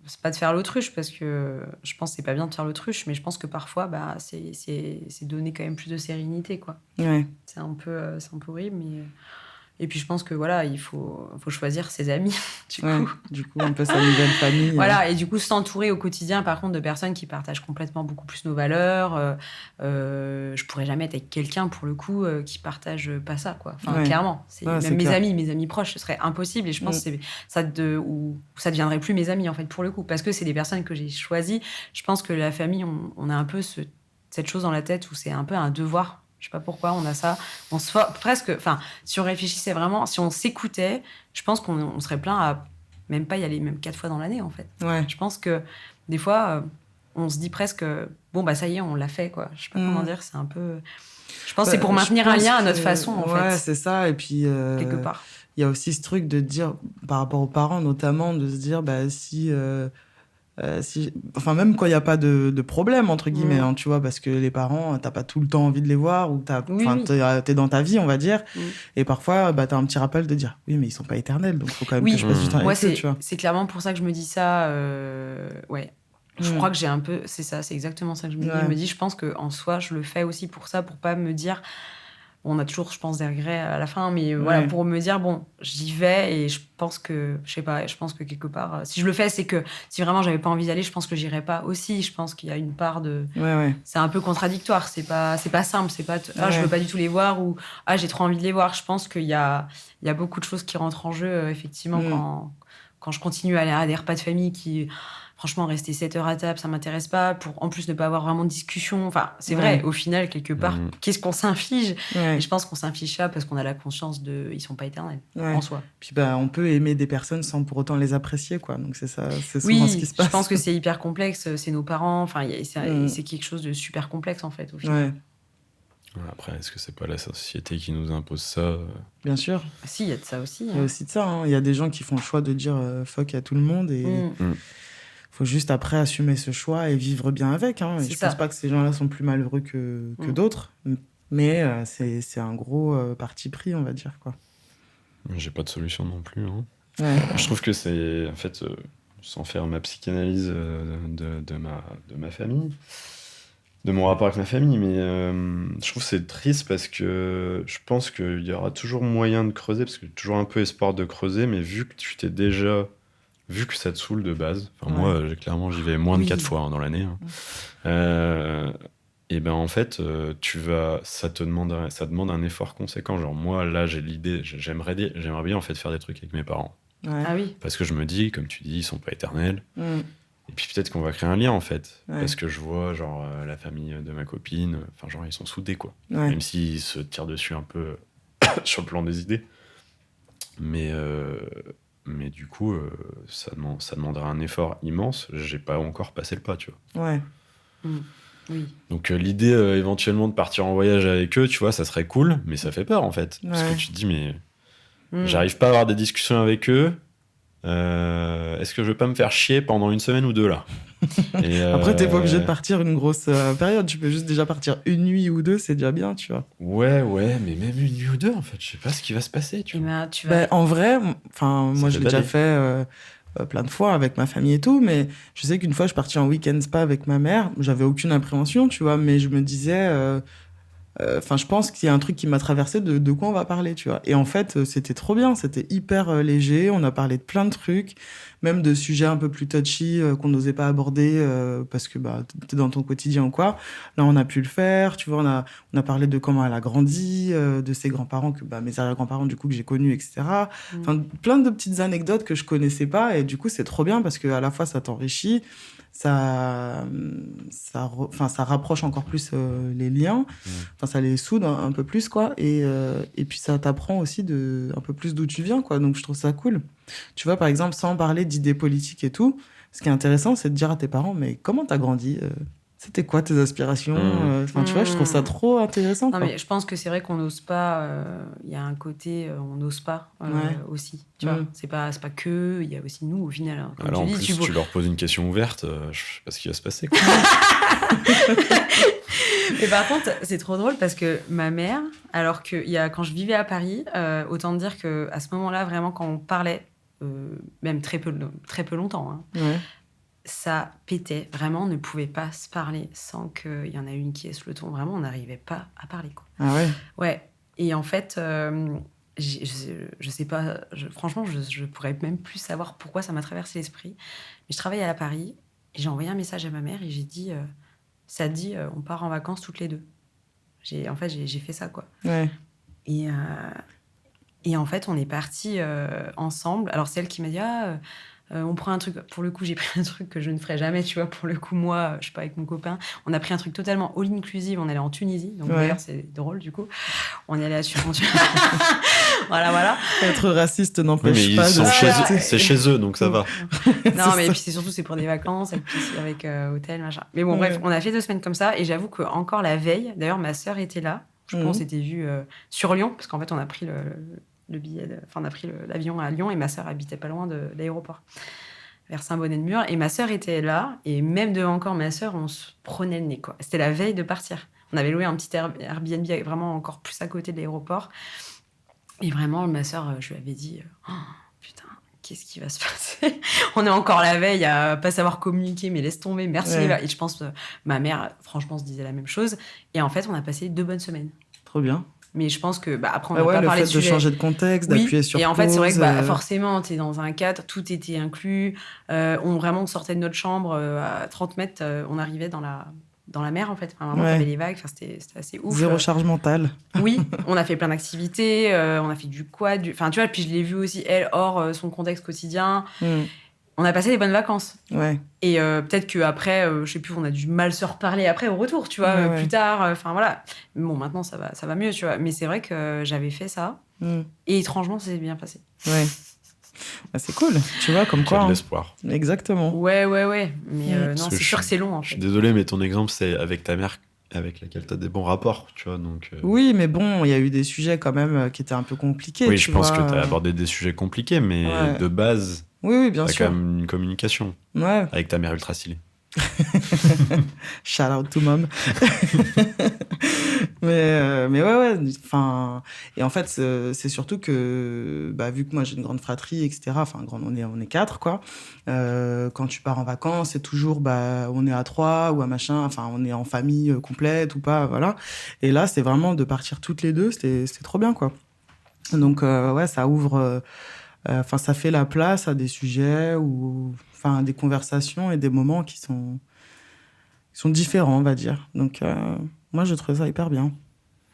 c'est pas de faire l'autruche, parce que je pense que c'est pas bien de faire l'autruche, mais je pense que parfois, c'est donner quand même plus de sérénité, quoi. C'est un peu horrible, mais... Et puis je pense que voilà, il faut choisir ses amis, du coup, un peu sa nouvelle famille. Voilà, et du coup, s'entourer au quotidien, par contre, de personnes qui partagent complètement beaucoup plus nos valeurs. Je pourrais jamais être avec quelqu'un, pour le coup, qui partage pas ça, quoi. Enfin, clairement. Même mes amis proches, ce serait impossible. Et je pense que ça deviendrait plus mes amis, en fait, pour le coup. Parce que c'est des personnes que j'ai choisies. Je pense que la famille, on a un peu cette chose dans la tête où c'est un peu un devoir. Je sais pas pourquoi on a ça. On se presque... Enfin, si on réfléchissait vraiment, si on s'écoutait, je pense qu'on serait plein à même pas y aller même 4 fois dans l'année, en fait. Je pense que des fois, on se dit presque... Bon, ça y est, on l'a fait, quoi. Je sais pas comment dire, c'est un peu... Je pense que c'est pour maintenir un lien à notre façon, en fait. Ouais, c'est ça. Et puis... quelque part. Il y a aussi ce truc de dire, par rapport aux parents notamment, de se dire, enfin, même quand il n'y a pas de problème, entre guillemets, hein, tu vois, parce que les parents, t'as pas tout le temps envie de les voir, ou t'es dans ta vie, on va dire, et parfois, t'as un petit rappel de dire, oui, mais ils sont pas éternels, donc il faut quand même que je passe du temps avec eux, tu vois. C'est clairement pour ça que je me dis ça, Je crois que j'ai un peu... C'est ça, c'est exactement ça que je me dis. Je me dis, je pense qu'en soi, je le fais aussi pour ça, pour pas me dire... On a toujours, je pense, des regrets à la fin, mais voilà, pour me dire, bon, j'y vais, et je pense que, je sais pas, je pense que quelque part, si je le fais, c'est que si vraiment j'avais pas envie d'y aller, je pense que j'irais pas aussi. Je pense qu'il y a une part de... C'est un peu contradictoire, c'est pas simple, c'est pas, je veux pas du tout les voir, ou j'ai trop envie de les voir. Je pense qu'il y a beaucoup de choses qui rentrent en jeu, effectivement, quand je continue à aller à des repas de famille qui... Franchement, rester 7 heures à table, ça m'intéresse pas. Pour en plus ne pas avoir vraiment de discussion. Enfin, c'est vrai, au final, quelque part, qu'est-ce qu'on s'inflige ? Et je pense qu'on s'inflige ça parce qu'on a la conscience ils sont pas éternels en soi. Puis on peut aimer des personnes sans pour autant les apprécier, quoi. Donc c'est ça, c'est souvent ce qui se passe. Je pense que c'est hyper complexe. C'est nos parents. Enfin, c'est quelque chose de super complexe en fait au final. Après, est-ce que c'est pas la société qui nous impose ça ? Bien sûr. Si, il y a de ça aussi. Il y a aussi de ça. Il y a des gens qui font le choix de dire fuck à tout le monde et... faut juste après assumer ce choix et vivre bien avec. Je pense pas que ces gens-là sont plus malheureux que d'autres, mais c'est un gros parti pris, on va dire, quoi. J'ai pas de solution non plus. Je trouve que c'est, en fait, sans faire ma psychanalyse de ma famille, de mon rapport avec ma famille, mais je trouve que c'est triste parce que je pense qu'il y aura toujours moyen de creuser, parce que toujours un peu espoir de creuser, mais vu que ça te saoule de base, moi, clairement, j'y vais moins de 4 fois dans l'année. Et en fait, ça demande un effort conséquent. Genre, moi, là, j'ai l'idée, j'aimerais bien en fait faire des trucs avec mes parents. Ah oui. Parce que je me dis, comme tu dis, ils sont pas éternels. Et puis peut-être qu'on va créer un lien, en fait. Ouais. Parce que je vois, genre, la famille de ma copine, enfin, genre, ils sont soudés, quoi. Ouais. Même s'ils se tirent dessus un peu sur le plan des idées. Mais du coup, ça demandera un effort immense. J'ai pas encore passé le pas, tu vois. Ouais. Oui. Donc l'idée éventuellement de partir en voyage avec eux, tu vois, ça serait cool, mais ça fait peur en fait. Parce que tu te dis, mais j'arrive pas à avoir des discussions avec eux. Est-ce que je vais pas me faire chier pendant 1 semaine ou 2 là? Et, Après, t'es pas obligé de partir une grosse période. Tu peux juste déjà partir 1 nuit ou 2, c'est déjà bien, tu vois. Ouais, mais même 1 nuit ou 2, en fait, je sais pas ce qui va se passer, tu vois. En vrai, moi, je l'ai déjà fait plein de fois avec ma famille et tout, mais je sais qu'une fois, je suis partie en week-end spa avec ma mère. J'avais aucune appréhension, tu vois, mais je me disais... je pense qu'il y a un truc qui m'a traversé de quoi on va parler, tu vois. Et en fait, c'était trop bien, c'était hyper léger. On a parlé de plein de trucs, même de sujets un peu plus touchy qu'on n'osait pas aborder parce que t'es dans ton quotidien ou quoi. Là, on a pu le faire, tu vois. On a parlé de comment elle a grandi, de ses grands-parents, mes arrière-grands-parents, du coup, que j'ai connus, etc. Enfin, plein de petites anecdotes que je connaissais pas. Et du coup, c'est trop bien parce que à la fois, ça t'enrichit. Ça rapproche encore plus les liens. Enfin, ça les soude un peu plus, quoi. Et puis, ça t'apprend aussi un peu plus d'où tu viens, quoi. Donc, je trouve ça cool. Tu vois, par exemple, sans parler d'idées politiques et tout, ce qui est intéressant, c'est de dire à tes parents, mais comment t'as grandi c'était quoi tes aspirations tu vois, je trouve ça trop intéressant. Non, mais je pense que c'est vrai qu'on n'ose pas. Il y a un côt, on n'ose pas aussi. Tu vois, c'est pas que. Il y a aussi nous, au final. Hein, alors, en plus, tu leur poses une question ouverte, je sais pas ce qui va se passer. Quoi. Mais par contre, c'est trop drôle parce que ma mère, alors que quand je vivais à Paris, autant dire qu'à ce moment-là, vraiment, quand on parlait, même très peu longtemps, ça pétait. Vraiment, on ne pouvait pas se parler sans qu'il y en a une qui ait le ton. Vraiment, on n'arrivait pas à parler, quoi. Ah ouais? Ouais. Et en fait, je sais pas... franchement, je pourrais même plus savoir pourquoi ça m'a traversé l'esprit. Mais je travaillais à Paris et j'ai envoyé un message à ma mère et j'ai dit... ça dit, on part en vacances toutes les deux. J'ai fait ça, quoi. Ouais. Et en fait, on est partis ensemble. Alors, c'est elle qui m'a dit, on prend un truc... Pour le coup, j'ai pris un truc que je ne ferais jamais, tu vois. Pour le coup, moi, je sais pas, avec mon copain, on a pris un truc totalement all-inclusive. On allait en Tunisie. Donc, d'ailleurs, c'est drôle, du coup. On est allé à Tunisie. Voilà. Être raciste n'empêche pas de... C'est chez eux, donc ça va. Non, mais puis c'est pour des vacances, et puis avec hôtel, machin. Mais bon, bref, on a fait 2 semaines comme ça. Et j'avoue qu'encore la veille, d'ailleurs, ma sœur était là. Je pense qu'on s'était vus sur Lyon, parce qu'en fait, on a pris le billet, on a pris l'avion à Lyon et ma sœur habitait pas loin de l'aéroport, vers Saint-Bonnet-de-Mur. Et ma sœur était là, et même devant encore ma sœur, on se prenait le nez, quoi. C'était la veille de partir. On avait loué un petit Airbnb vraiment encore plus à côté de l'aéroport. Et vraiment, ma sœur, je lui avais dit, putain, qu'est-ce qui va se passer? On est encore la veille à pas savoir communiquer, mais laisse tomber, merci. Ouais. Et je pense, ma mère, franchement, se disait la même chose. Et en fait, on a passé 2 bonnes semaines. Trop bien. Mais je pense que, après, on n'a pas parlé de sujet. Le fait de changer de contexte, d'appuyer sur pause. Et en fait, c'est vrai que forcément, t'es dans un cadre, tout était inclus. On sortait de notre chambre à 30 mètres, on arrivait dans la mer, en fait. Enfin, vraiment, t'avais les vagues, c'était assez ouf. Zéro charge mentale. Oui, on a fait plein d'activités, on a fait du quad. Enfin, tu vois, puis je l'ai vue aussi, elle, hors son contexte quotidien. On a passé des bonnes vacances. Ouais. Et peut-être qu'après, je sais plus, on a dû mal se reparler après au retour, tu vois, plus tard. Enfin, voilà. Bon, maintenant, ça va mieux, tu vois. Mais c'est vrai que j'avais fait ça. Et étrangement, ça s'est bien passé. Ouais. Bah, c'est cool, tu vois, comme quoi. Il y a de l'espoir. Exactement. Ouais. Mais non, c'est sûr que c'est long, en fait. Je suis désolé, mais ton exemple, c'est avec ta mère avec laquelle tu as des bons rapports, tu vois. Donc, Oui, mais bon, il y a eu des sujets quand même qui étaient un peu compliqués. Oui, je pense que tu as abordé des sujets compliqués, mais de base, oui, bien sûr. T'as quand même une communication avec ta mère ultra stylée. Shout out to mom. mais ouais. Enfin, et en fait, c'est surtout que, vu que moi j'ai une grande fratrie, etc. Enfin, on est 4, quoi. Quand tu pars en vacances, c'est toujours, on est à 3 ou à machin. Enfin, on est en famille complète ou pas, voilà. Et là, c'est vraiment de partir toutes les deux. C'était trop bien, quoi. Donc, ça ouvre. Ça fait la place à des sujets ou des conversations et des moments qui sont différents, on va dire. Donc, moi, je trouve ça hyper bien.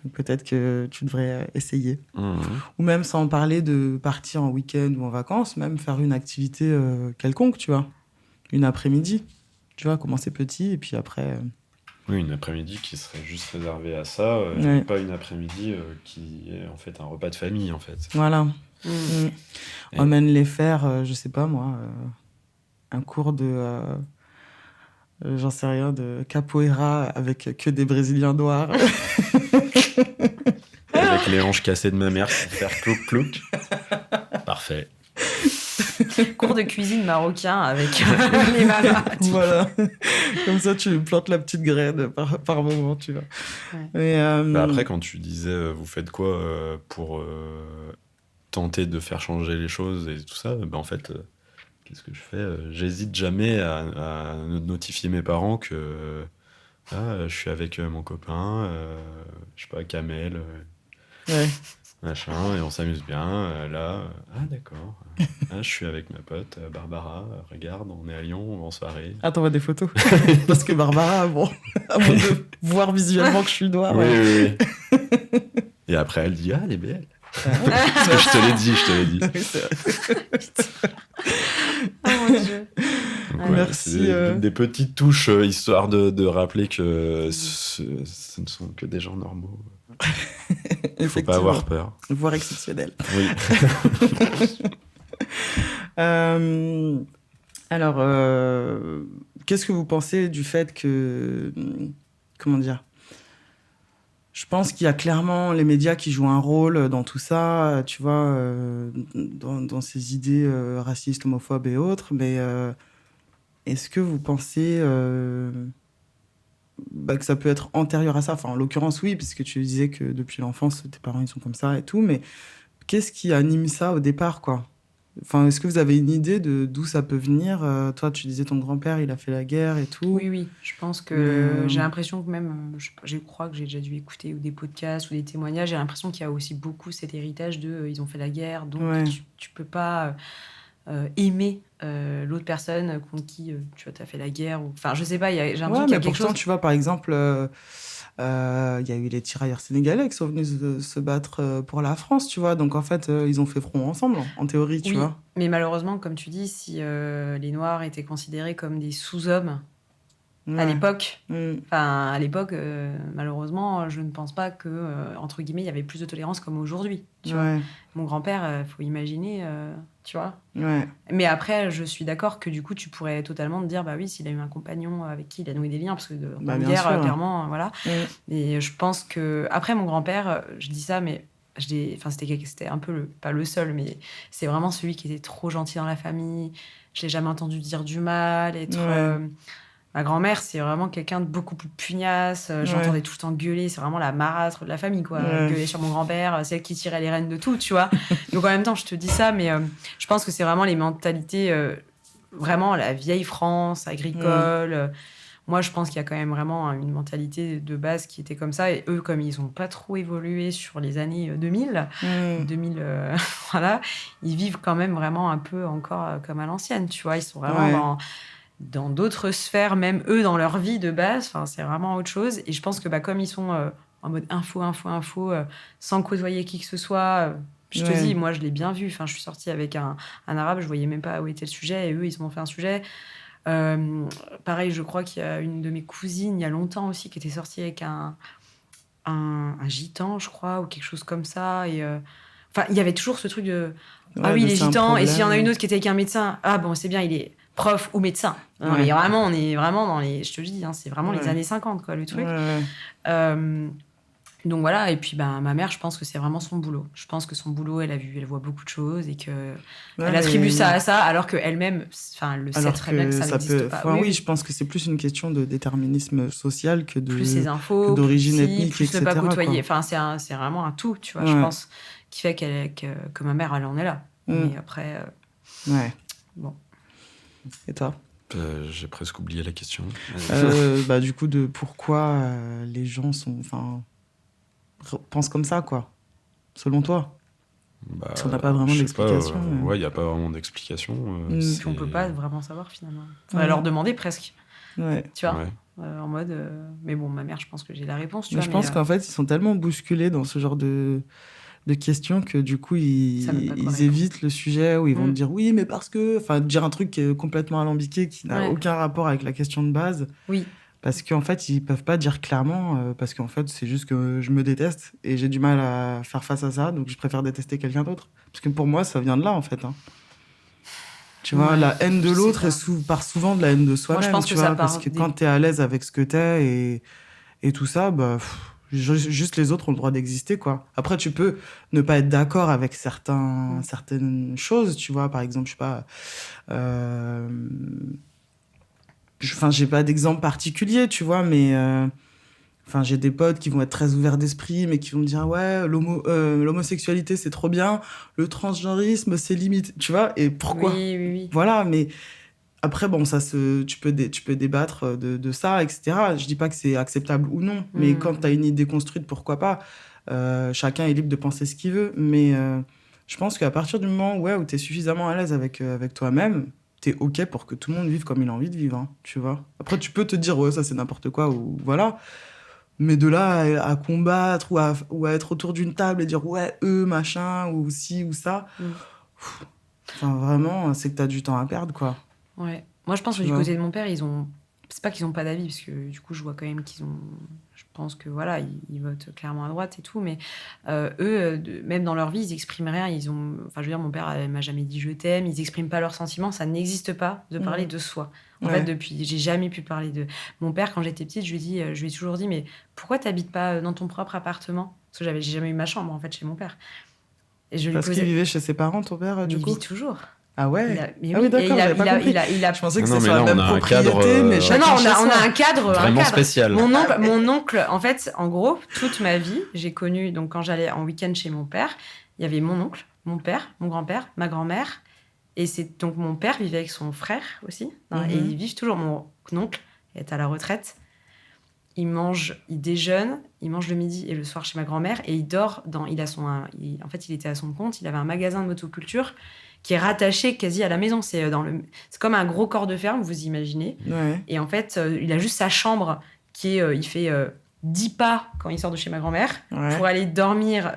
Donc, peut-être que tu devrais essayer. Ou même, sans parler de partir en week-end ou en vacances, même faire une activité quelconque, tu vois. une après-midi. Tu vois, commencer petit et puis après... Oui, une après-midi qui serait juste réservée à ça, pas une après-midi qui est en fait un repas de famille, en fait. Voilà. Et... Emmène-les faire, je sais pas moi, un cours de... j'en sais rien, de capoeira avec que des Brésiliens noirs. Avec les hanches cassées de ma mère pour faire clouc-clouc. Parfait. Cours de cuisine marocain avec les mamas. Voilà. Comme ça, tu plantes la petite graine par moment, tu vois. Ouais. Et, après, quand tu disais, vous faites quoi pour tenter de faire changer les choses et tout ça, en fait, qu'est-ce que je fais ? J'hésite jamais à notifier mes parents que je suis avec mon copain, je sais pas, Kamel, machin, et on s'amuse bien. Là, d'accord. Je suis avec ma pote Barbara. Regarde, on est à Lyon, on va en soirée. Ah, t'envoies des photos. Parce que Barbara, bon, avant de voir visuellement que je suis noire. Oui. Et après, elle dit, elle est belle. Parce que je te l'ai dit. Oui, c'est vrai. Oh mon Dieu. Donc, merci. Des petites touches, histoire de rappeler que ce ne sont que des gens normaux. Il ne faut pas avoir peur. Voire exceptionnel. Oui. Alors, qu'est-ce que vous pensez du fait que... Comment dire ? Je pense qu'il y a clairement les médias qui jouent un rôle dans tout ça, tu vois, dans ces idées racistes, homophobes et autres. Mais est-ce que vous pensez que ça peut être antérieur à ça ? Enfin, en l'occurrence, oui, puisque tu disais que depuis l'enfance, tes parents ils sont comme ça et tout. Mais qu'est-ce qui anime ça au départ, quoi ? Enfin, est-ce que vous avez une idée de d'où ça peut venir ? Toi, tu disais ton grand-père, il a fait la guerre et tout. Oui. Je pense que j'ai l'impression que même... Je crois que j'ai déjà dû écouter ou des podcasts ou des témoignages. J'ai l'impression qu'il y a aussi beaucoup cet héritage de... ils ont fait la guerre, donc tu peux pas aimer l'autre personne contre qui tu as fait la guerre. Enfin, je sais pas, j'ai l'impression qu'il y a quelque chose... tu vois, par exemple... il y a eu les tirailleurs sénégalais qui sont venus se battre pour la France, tu vois. Donc, en fait, ils ont fait front ensemble, en théorie, tu vois. Mais malheureusement, comme tu dis, si les Noirs étaient considérés comme des sous-hommes à l'époque, malheureusement, je ne pense pas que, entre guillemets, il y avait plus de tolérance comme aujourd'hui, tu vois. Mon grand-père, faut imaginer, tu vois. Mais après, je suis d'accord que du coup, tu pourrais totalement te dire, bah oui, s'il a eu un compagnon avec qui il a noué des liens, parce que dans la guerre, clairement, voilà. Et je pense que... Après, mon grand-père, je dis ça, mais... c'était un peu pas le seul, mais c'est vraiment celui qui était trop gentil dans la famille. Je l'ai jamais entendu dire du mal, ma grand-mère, c'est vraiment quelqu'un de beaucoup plus pugnace. J'entendais tout le temps gueuler. C'est vraiment la marâtre de la famille, quoi. Gueuler sur mon grand-père, c'est elle qui tirait les rênes de tout, tu vois. Donc en même temps, je te dis ça, mais je pense que c'est vraiment les mentalités, vraiment la vieille France, agricole. Moi, je pense qu'il y a quand même vraiment une mentalité de base qui était comme ça. Et eux, comme ils n'ont pas trop évolué sur les années 2000, voilà, ils vivent quand même vraiment un peu encore comme à l'ancienne, tu vois. Ils sont vraiment dans d'autres sphères, même eux, dans leur vie de base. Enfin, c'est vraiment autre chose. Et je pense que comme ils sont en mode info, sans côtoyer qui que ce soit... je te dis, moi, je l'ai bien vu. Enfin, je suis sortie avec un Arabe, je voyais même pas où était le sujet. Et eux, ils m'ont fait un sujet... pareil, je crois qu'il y a une de mes cousines, il y a longtemps aussi, qui était sortie avec un gitan, je crois, ou quelque chose comme ça. Et il y avait toujours ce truc de il est gitan. Et s'il y en a une autre qui était avec un médecin, c'est bien, il est prof ou médecin. Non, mais vraiment, on est vraiment dans les... Je te le dis, c'est vraiment les années 50, quoi, le truc. Donc voilà, et puis ma mère, je pense que c'est vraiment son boulot. Je pense que son boulot, elle voit beaucoup de choses et qu'elle attribue ça à ça, alors qu'elle-même, le sait très bien que ça n'existe pas. Oui, je pense que c'est plus une question de déterminisme social que plus ces infos, d'origine ethnique, plus etc. ne pas côtoyer. Enfin, c'est vraiment un tout, tu vois, je pense, qui fait que ma mère, elle en est là. Mais après... Bon. Et toi ? J'ai presque oublié la question. Du coup, de pourquoi les gens pensent comme ça, quoi, selon toi. On n'a pas vraiment d'explication. Il n'y a pas vraiment d'explication. On ne peut pas vraiment savoir, finalement. Il faudrait leur demander presque. Tu vois en mode... Mais bon, ma mère, je pense que j'ai la réponse. Tu vois, je pense qu'en fait, ils sont tellement bousculés dans ce genre de de questions que du coup, ils évitent le sujet où ils vont te dire oui, mais parce que... Enfin, dire un truc qui est complètement alambiqué, qui n'a aucun rapport avec la question de base. Oui. Parce qu'en fait, ils peuvent pas dire clairement, parce qu'en fait, c'est juste que je me déteste et j'ai du mal à faire face à ça, donc je préfère détester quelqu'un d'autre. Parce que pour moi, ça vient de là, en fait. Hein. Tu vois, la haine de l'autre part souvent de la haine de soi-même. Moi, je pense que ça part parce que quand t'es à l'aise avec ce que t'es et tout ça, bah... juste les autres ont le droit d'exister, quoi. Après, tu peux ne pas être d'accord avec certaines choses, tu vois. Par exemple, je sais pas... j'ai pas d'exemple particulier, tu vois, mais... j'ai des potes qui vont être très ouverts d'esprit, mais qui vont me dire « Ouais, l'homosexualité, c'est trop bien. Le transgenrisme, c'est limite. » Tu vois, et pourquoi ? Oui. Voilà, mais... Après, bon, tu peux débattre de ça, etc. Je dis pas que c'est acceptable ou non, mais quand tu as une idée construite, pourquoi pas ? Chacun est libre de penser ce qu'il veut, mais je pense qu'à partir du moment où tu es suffisamment à l'aise avec toi-même, tu es OK pour que tout le monde vive comme il a envie de vivre, hein, tu vois. Après, tu peux te dire « Ouais, ça, c'est n'importe quoi », ou voilà. Mais de là à combattre ou à être autour d'une table et dire « Ouais, eux, machin », ou ci ou ça, vraiment, c'est que tu as du temps à perdre, quoi. Ouais. Moi, je pense que du côté de mon père, c'est pas qu'ils ont pas d'avis, parce que du coup, je vois quand même qu'ils ont... Je pense que voilà, ils votent clairement à droite et tout, mais eux, même dans leur vie, ils expriment rien. Enfin, je veux dire, mon père, elle m'a jamais dit « je t'aime », ils expriment pas leurs sentiments, ça n'existe pas de parler de soi. En fait, depuis, j'ai jamais pu parler de... Mon père, quand j'étais petite, je lui ai toujours dit « mais pourquoi t'habites pas dans ton propre appartement ?» Parce que j'ai jamais eu ma chambre, en fait, chez mon père. Et parce qu'il vivait chez ses parents, ton père, du coup ? Il vit toujours. Ah ouais. Oui, d'accord, j'avais pas compris. Je pensais que c'était sur la même propriété, mais chacun on a un cadre vraiment spécial. Mon oncle, en fait, en gros, toute ma vie, j'ai connu, donc quand j'allais en week-end chez mon père, il y avait mon oncle, mon père, mon grand-père, ma grand-mère, et donc mon père vivait avec son frère aussi, et ils vivent toujours. Mon oncle est à la retraite. Il déjeune, il mange le midi et le soir chez ma grand-mère, et il dort en fait, il était à son compte, il avait un magasin de motoculture qui est rattaché quasi à la maison. C'est comme un gros corps de ferme, vous imaginez. Ouais. Et en fait, il a juste sa chambre il fait 10 pas quand il sort de chez ma grand-mère pour aller dormir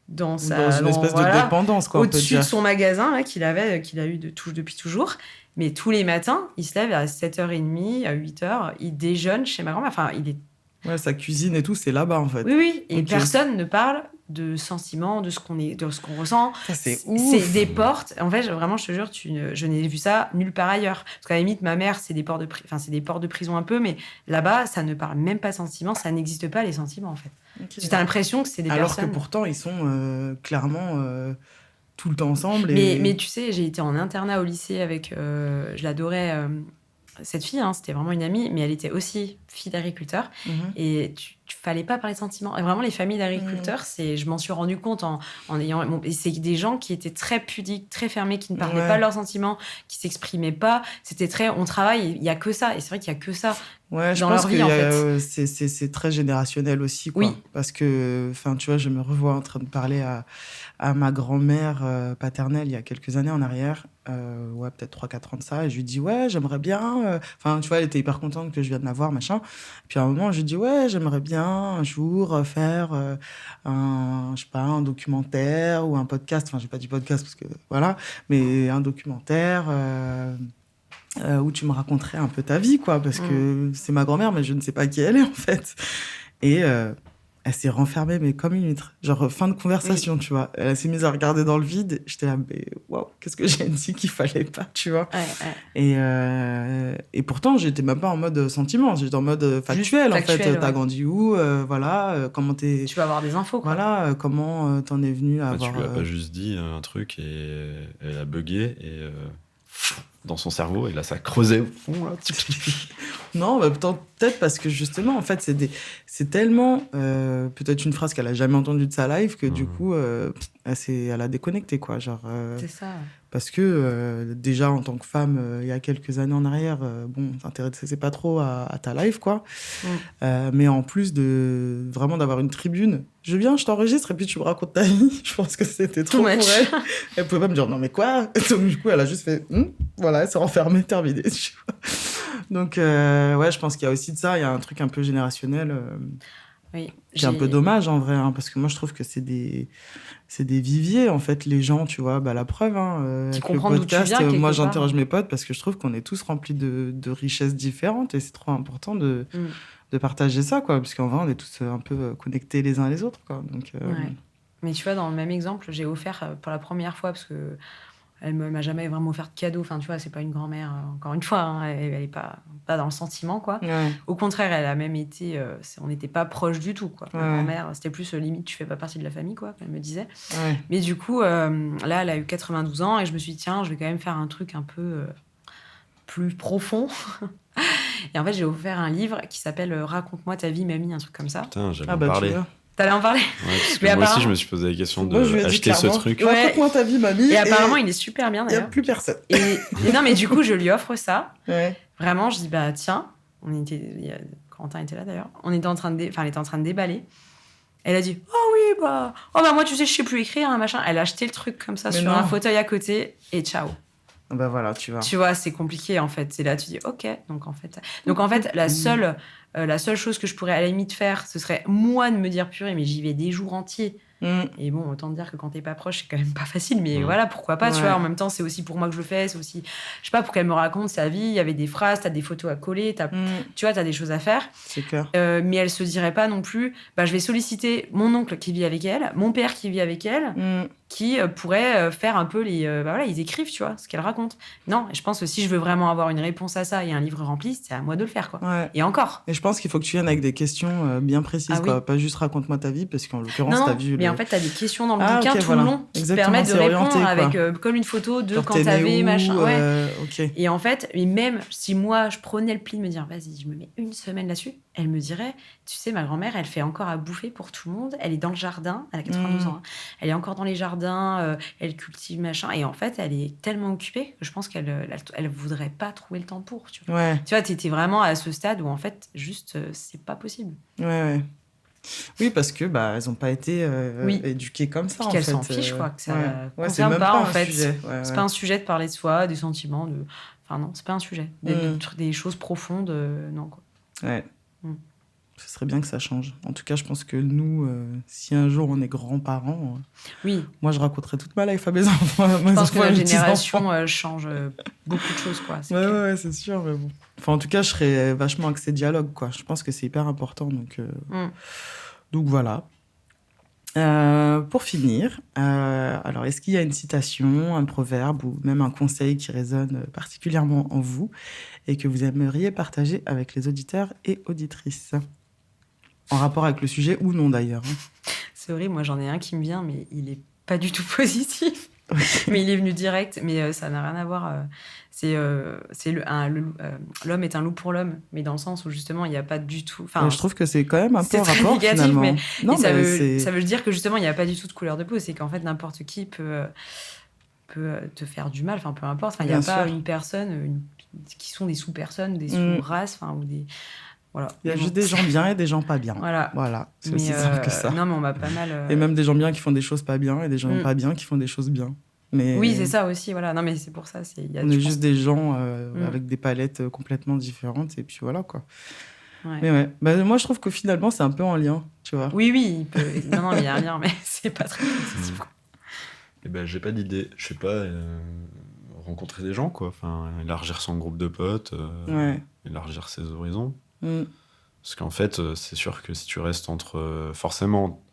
dans une espèce de dépendance, quoi, au-dessus de son magasin qu'il a eu depuis toujours. Mais tous les matins, il se lève à 7h30, à 8h, il déjeune chez ma grand-mère. Enfin, il est... Ouais, sa cuisine et tout, c'est là-bas, en fait. Oui. Et personne ne parle de sentiments, de ce qu'on ressent. Ça, c'est ouf. C'est des portes. En fait, vraiment, je te jure, je n'ai vu ça nulle part ailleurs. Parce qu'à la limite, ma mère, c'est des portes de prison un peu, mais là-bas, ça ne parle même pas de sentiments. Ça n'existe pas, les sentiments, en fait. Okay. Tu as l'impression que c'est des personnes... Alors que pourtant, ils sont clairement tout le temps ensemble. Mais tu sais, j'ai été en internat au lycée avec... je l'adorais... cette fille, c'était vraiment une amie, mais elle était aussi fille d'agriculteur. Et tu fallait pas parler de sentiments. Et vraiment, les familles d'agriculteurs, je m'en suis rendu compte en ayant... c'est des gens qui étaient très pudiques, très fermés, qui ne parlaient pas de leurs sentiments, qui s'exprimaient pas. C'était très... On travaille, il y a que ça. Et c'est vrai qu'il y a que ça dans leur vie, en fait. C'est très générationnel aussi, quoi. Oui. Parce que, tu vois, je me revois en train de parler à ma grand-mère paternelle il y a quelques années en arrière. Peut-être 3-4 ans de ça. Et je lui dis, ouais, j'aimerais bien... tu vois, elle était hyper contente que je vienne la voir, machin. Puis à un moment, je lui dis, ouais, j'aimerais bien un jour faire un documentaire ou un podcast. Enfin, j'ai pas dit podcast parce que voilà, mais un documentaire où tu me raconterais un peu ta vie, quoi, parce que c'est ma grand-mère, mais je ne sais pas qui elle est, en fait. Et elle s'est renfermée, mais comme une huître. Genre, fin de conversation, tu vois. Elle s'est mise à regarder dans le vide. J'étais là, mais waouh, qu'est-ce que j'ai dit qu'il fallait pas, tu vois. Et pourtant, j'étais même pas en mode sentiment. J'étais en mode factuel, en fait. T'as grandi où, comment t'es... Tu vas avoir des infos, quoi. Voilà, comment t'en es venu à avoir... Tu lui as pas juste dit un truc et elle a bugué et... dans son cerveau, et là, ça creusait au fond. Là. Non, peut-être parce que justement, en fait, c'est tellement peut-être une phrase qu'elle a jamais entendue de sa life que du coup, elle a déconnecté, quoi. Genre, c'est ça. Parce que déjà, en tant que femme, il y a quelques années en arrière, t'intéressais pas trop à ta life, quoi. Mais en plus vraiment d'avoir une tribune, je viens, je t'enregistre et puis tu me racontes ta vie. Je pense que c'était trop pour elle. Elle pouvait pas me dire non mais quoi. Donc du coup, elle a juste fait voilà, elle s'est renfermée, terminée. Tu vois. Donc je pense qu'il y a aussi de ça. Il y a un truc un peu générationnel. Oui, qui est un peu dommage en vrai, parce que moi je trouve que c'est c'est des viviers, en fait, les gens, tu vois. Bah, la preuve, Qui avec le comprennent d'où tu podcast, viens, moi, quelque j'interroge part. mes potes parce que je trouve qu'on est tous remplis de richesses différentes et c'est trop important de partager ça, quoi. Parce qu'en vrai, on est tous un peu connectés les uns les autres, quoi. Donc, Ouais. Mais tu vois, dans le même exemple, j'ai offert pour la première fois, parce que elle m'a jamais vraiment offert de cadeau. Enfin, tu vois, c'est pas une grand-mère, encore une fois, hein, elle est pas dans le sentiment, quoi. Ouais. Au contraire, elle a même été... on n'était pas proches du tout, quoi. Ma grand-mère, c'était plus limite, tu fais pas partie de la famille, quoi, elle me disait. Ouais. Mais du coup, là, elle a eu 92 ans et je me suis dit, tiens, je vais quand même faire un truc un peu plus profond. Et en fait, j'ai offert un livre qui s'appelle Raconte-moi ta vie, mamie, un truc comme ça. Putain, j'allais Ah en bah, tu parler. vois. T'allais en parler? Ouais, parce que Mais moi aussi, apparemment- je me suis posé la question Moi, je lui ai dit d'acheter ce clairement, truc. Ouais. raconte-moi ta vie, mamie. Et apparemment, il est super bien, il n'y a d'ailleurs. plus personne. Et non, mais du coup, je lui offre ça. Ouais. Vraiment, je dis, bah tiens, Corentin était là d'ailleurs, elle était en train de déballer. Elle a dit, oh bah moi, tu sais, je sais plus écrire, hein, machin. Elle a acheté le truc comme ça Mais sur non. un fauteuil à côté et ciao. Bah voilà, tu vois. Tu vois, c'est compliqué en fait. C'est là, tu dis, ok. Donc en fait, la seule chose que je pourrais à la limite faire, ce serait moi de me dire, purée, mais j'y vais des jours entiers. Et bon, autant te dire que quand t'es pas proche, c'est quand même pas facile, mais voilà, pourquoi pas, tu vois. En même temps, c'est aussi pour moi que je le fais, c'est aussi, je sais pas, pour qu'elle me raconte sa vie. Il y avait des phrases, t'as des photos à coller, tu vois, t'as des choses à faire. C'est clair. Mais elle se dirait pas non plus, bah, je vais solliciter mon oncle qui vit avec elle, mon père qui vit avec elle, qui pourrait faire un peu ils écrivent, tu vois, ce qu'elle raconte. Non, et je pense que si je veux vraiment avoir une réponse à ça et un livre rempli, c'est à moi de le faire, quoi. Ouais. Et encore. Et je pense qu'il faut que tu viennes avec des questions bien précises, Ah quoi. oui. Pas juste raconte-moi ta vie, parce qu'en l'occurrence, Non, t'as vu. mais en fait, t'as des questions dans le Ah, bouquin ok, tout voilà. le long qui te Exactement, permettent de c'est répondre orienté, quoi. avec comme une photo de Genre, quand t'es né t'avais où, machin. Ouais. Ok. Et en fait, mais même si moi, je prenais le pli de me dire, vas-y, je me mets une semaine là-dessus, elle me dirait, tu sais, ma grand-mère, elle fait encore à bouffer pour tout le monde. Elle est dans le jardin, elle a 92 ans. Hein. Elle est encore dans les jardins, elle cultive machin. Et en fait, elle est tellement occupée que je pense qu'elle voudrait pas trouver le temps pour. Tu vois, Ouais. tu vois, t'étais vraiment à ce stade où en fait, juste, c'est pas possible. Ouais. Oui, parce que elles ont pas été éduquées comme ça. Puis en qu'elles fait. s'en fichent, quoi. Que ça c'est concerne même pas, en un fait. sujet. C'est pas un sujet de parler de soi, des sentiments, Enfin non, c'est pas un sujet. Des choses profondes, non, quoi. Ouais. Ce serait bien que ça change. En tout cas, je pense que nous, si un jour on est grands-parents, oui. Moi je raconterai toute ma life à mes enfants. Je pense que la génération change beaucoup de choses, quoi. Ouais, c'est sûr, mais bon. Enfin, en tout cas, je serais vachement axé dialogue, quoi. Je pense que c'est hyper important, donc voilà. Pour finir, alors est-ce qu'il y a une citation, un proverbe ou même un conseil qui résonne particulièrement en vous et que vous aimeriez partager avec les auditeurs et auditrices, en rapport avec le sujet ou non d'ailleurs? C'est horrible, moi j'en ai un qui me vient, mais il est pas du tout positif. Mais il est venu direct, mais ça n'a rien à voir. C'est l'homme est un loup pour l'homme, mais dans le sens où justement il n'y a pas du tout. Je trouve que c'est quand même un peu très rapport négatif, finalement. mais non, ça veut dire que justement il n'y a pas du tout de couleur de peau. C'est qu'en fait n'importe qui peut te faire du mal. Enfin peu importe. Enfin il n'y a pas une personne qui sont des sous-personnes, des sous-races, enfin ou des. Voilà. Il y a juste des gens bien et des gens pas bien. Voilà. C'est aussi simple que ça. Non, mais on m'a pas mal. Et même des gens bien qui font des choses pas bien et des gens pas bien qui font des choses bien. Mais oui, c'est ça aussi. Voilà. Non, mais c'est pour ça. On est juste des gens avec des palettes complètement différentes et puis voilà quoi. Ouais. Mais ouais. Moi je trouve que finalement c'est un peu en lien, tu vois. Oui, il peut. Non, mais il y a un lien, mais c'est pas très positif. Et j'ai pas d'idée. Je sais pas. Rencontrer des gens quoi. Enfin, élargir son groupe de potes. Élargir ses horizons. Parce qu'en fait, c'est sûr que si tu restes entre... forcément,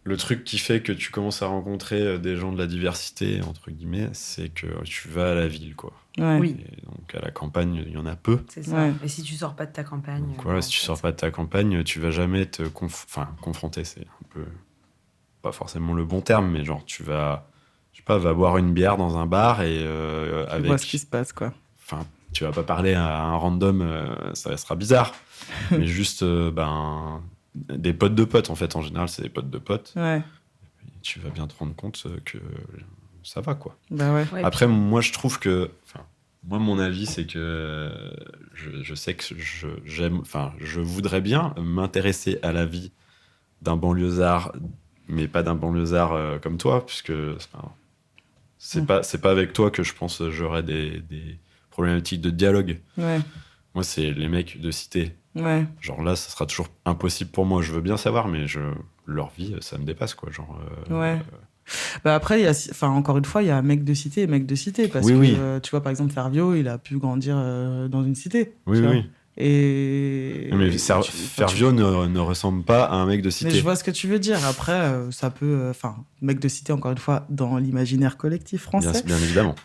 le truc qui fait que tu commences à rencontrer des gens de la diversité, entre guillemets, c'est que tu vas à la ville, quoi. Ouais. Oui. Et donc, à la campagne, il y en a peu. C'est ça. Et si tu sors pas de ta campagne... Donc, voilà, si tu sors pas de ta campagne, tu vas jamais te confronter. C'est un peu... pas forcément le bon terme, mais genre, tu vas... Je sais pas, va boire une bière dans un bar et... Tu vois ce qui se passe, quoi. Enfin... Tu vas pas parler à un random, ça sera bizarre. Mais juste, des potes de potes, en fait. En général, c'est des potes de potes. Ouais. Et tu vas bien te rendre compte que ça va, quoi. Ouais. Après, moi, je trouve que... Moi, mon avis, c'est que je sais que je voudrais bien m'intéresser à la vie d'un banlieusard, mais pas d'un banlieusard comme toi, puisque c'est pas avec toi que je pense j'aurais des problématiques de dialogue. Ouais. Moi, c'est les mecs de cité. Ouais. Genre là, ça sera toujours impossible pour moi. Je veux bien savoir, mais leur vie, ça me dépasse, quoi. Genre, ouais. Bah après, encore une fois, il y a mec de cité et mec de cité. Parce que, tu vois, par exemple, Fervio, il a pu grandir dans une cité. Oui. Mais Fervio ne ressemble pas à un mec de cité. Mais je vois ce que tu veux dire. Après, ça peut... mec de cité, encore une fois, dans l'imaginaire collectif français. Bien évidemment.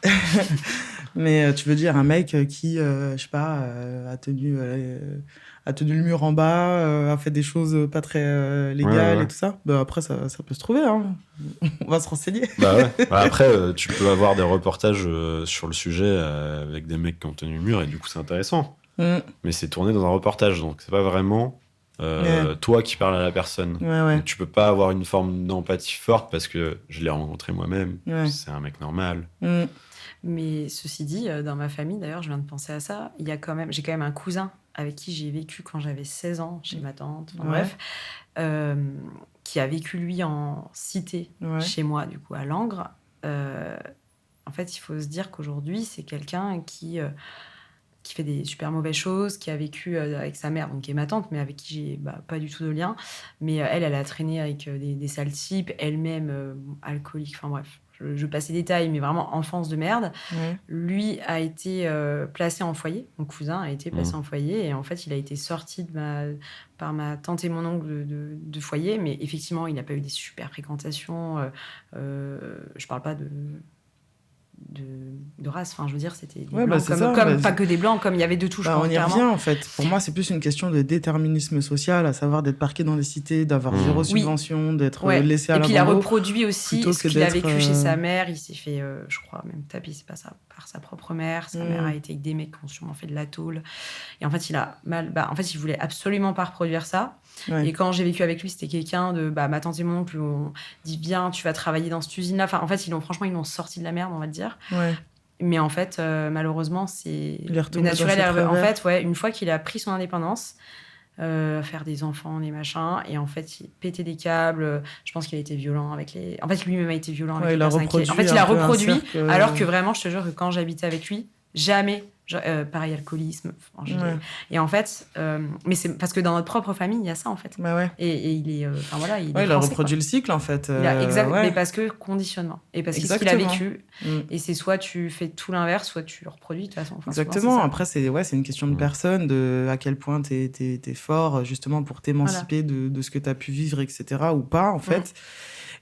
Mais tu veux dire un mec qui, je sais pas, a tenu le mur en bas, a fait des choses pas très légales et tout ça. Bah, après, ça peut se trouver. Hein. On va se renseigner. Bah ouais. Bah après, tu peux avoir des reportages sur le sujet avec des mecs qui ont tenu le mur et du coup, c'est intéressant. Mais c'est tourné dans un reportage, donc c'est pas vraiment toi qui parles à la personne. Donc, tu peux pas avoir une forme d'empathie forte parce que je l'ai rencontré moi-même. C'est un mec normal. Mais ceci dit, dans ma famille, d'ailleurs, je viens de penser à ça, j'ai quand même un cousin avec qui j'ai vécu quand j'avais 16 ans, chez ma tante, bref, qui a vécu, lui, en cité, chez moi, du coup, à Langres. En fait, il faut se dire qu'aujourd'hui, c'est quelqu'un qui fait des super mauvaises choses, qui a vécu avec sa mère, donc qui est ma tante, mais avec qui j'ai pas du tout de lien. Mais elle a traîné avec des sales types, elle-même alcoolique, enfin bref. Je passe les détails, mais vraiment enfance de merde. Lui a été placé en foyer. Mon cousin a été placé en foyer. Et en fait, il a été sorti par ma tante et mon oncle de foyer. Mais effectivement, il n'a pas eu des super fréquentations. Je parle pas de race, enfin je veux dire c'était des blancs pas que des blancs, comme il y avait de tout, je pense. On y revient en fait, pour moi c'est plus une question de déterminisme social, à savoir d'être parqué dans les cités, d'avoir zéro subvention, d'être laissé à l'abandon. Et puis il a reproduit aussi ce qu'il a vécu chez sa mère, il s'est fait je crois même taper, c'est pas ça, par sa propre mère. Sa mère a été avec des mecs qui ont sûrement fait de la tôle, et en fait il voulait absolument pas reproduire ça. Et quand j'ai vécu avec lui, c'était quelqu'un de ma tante et mon oncle on dit viens, tu vas travailler dans cette usine là, enfin en fait ils l'ont sorti de la merde, on va dire. Mais en fait malheureusement c'est le naturel. En fait une fois qu'il a pris son indépendance, faire des enfants, des machins, et en fait il pétait des câbles. Je pense qu'il a été violent avec les... En fait lui-même a été violent avec les personnes qui... En fait il a reproduit, alors que vraiment je te jure que quand j'habitais avec lui, jamais... pareil, alcoolisme. Et en fait, mais c'est parce que dans notre propre famille, il y a ça en fait. Et il est, il a reproduit le cycle en fait. Mais parce que conditionnement. Et parce que c'est ce qu'il a vécu. Et c'est soit tu fais tout l'inverse, soit tu le reproduis de toute façon. Exactement. Souvent, après, c'est une question de personne, de à quel point t'es fort justement pour t'émanciper de ce que t'as pu vivre, etc. ou pas en fait.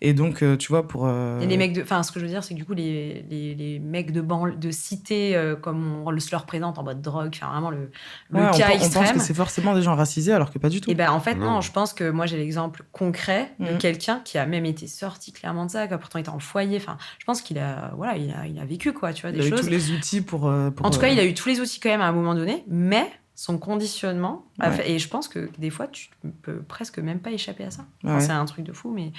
Et donc, tu vois, pour... Et les mecs ce que je veux dire, c'est que du coup, les mecs de cité, comme on se leur présente en mode drogue, enfin vraiment le cas extrême. On pense que c'est forcément des gens racisés, alors que pas du tout. Et en fait, non, je pense que moi, j'ai l'exemple concret de quelqu'un qui a même été sorti clairement de ça, qui a pourtant été en foyer. Enfin, je pense qu'il a, il a vécu, quoi, tu vois, des choses. Il a eu tous les outils pour... En tout cas, il a eu tous les outils quand même à un moment donné, mais... son conditionnement a fait, et je pense que des fois tu peux presque même pas échapper à ça. C'est un truc de fou, mais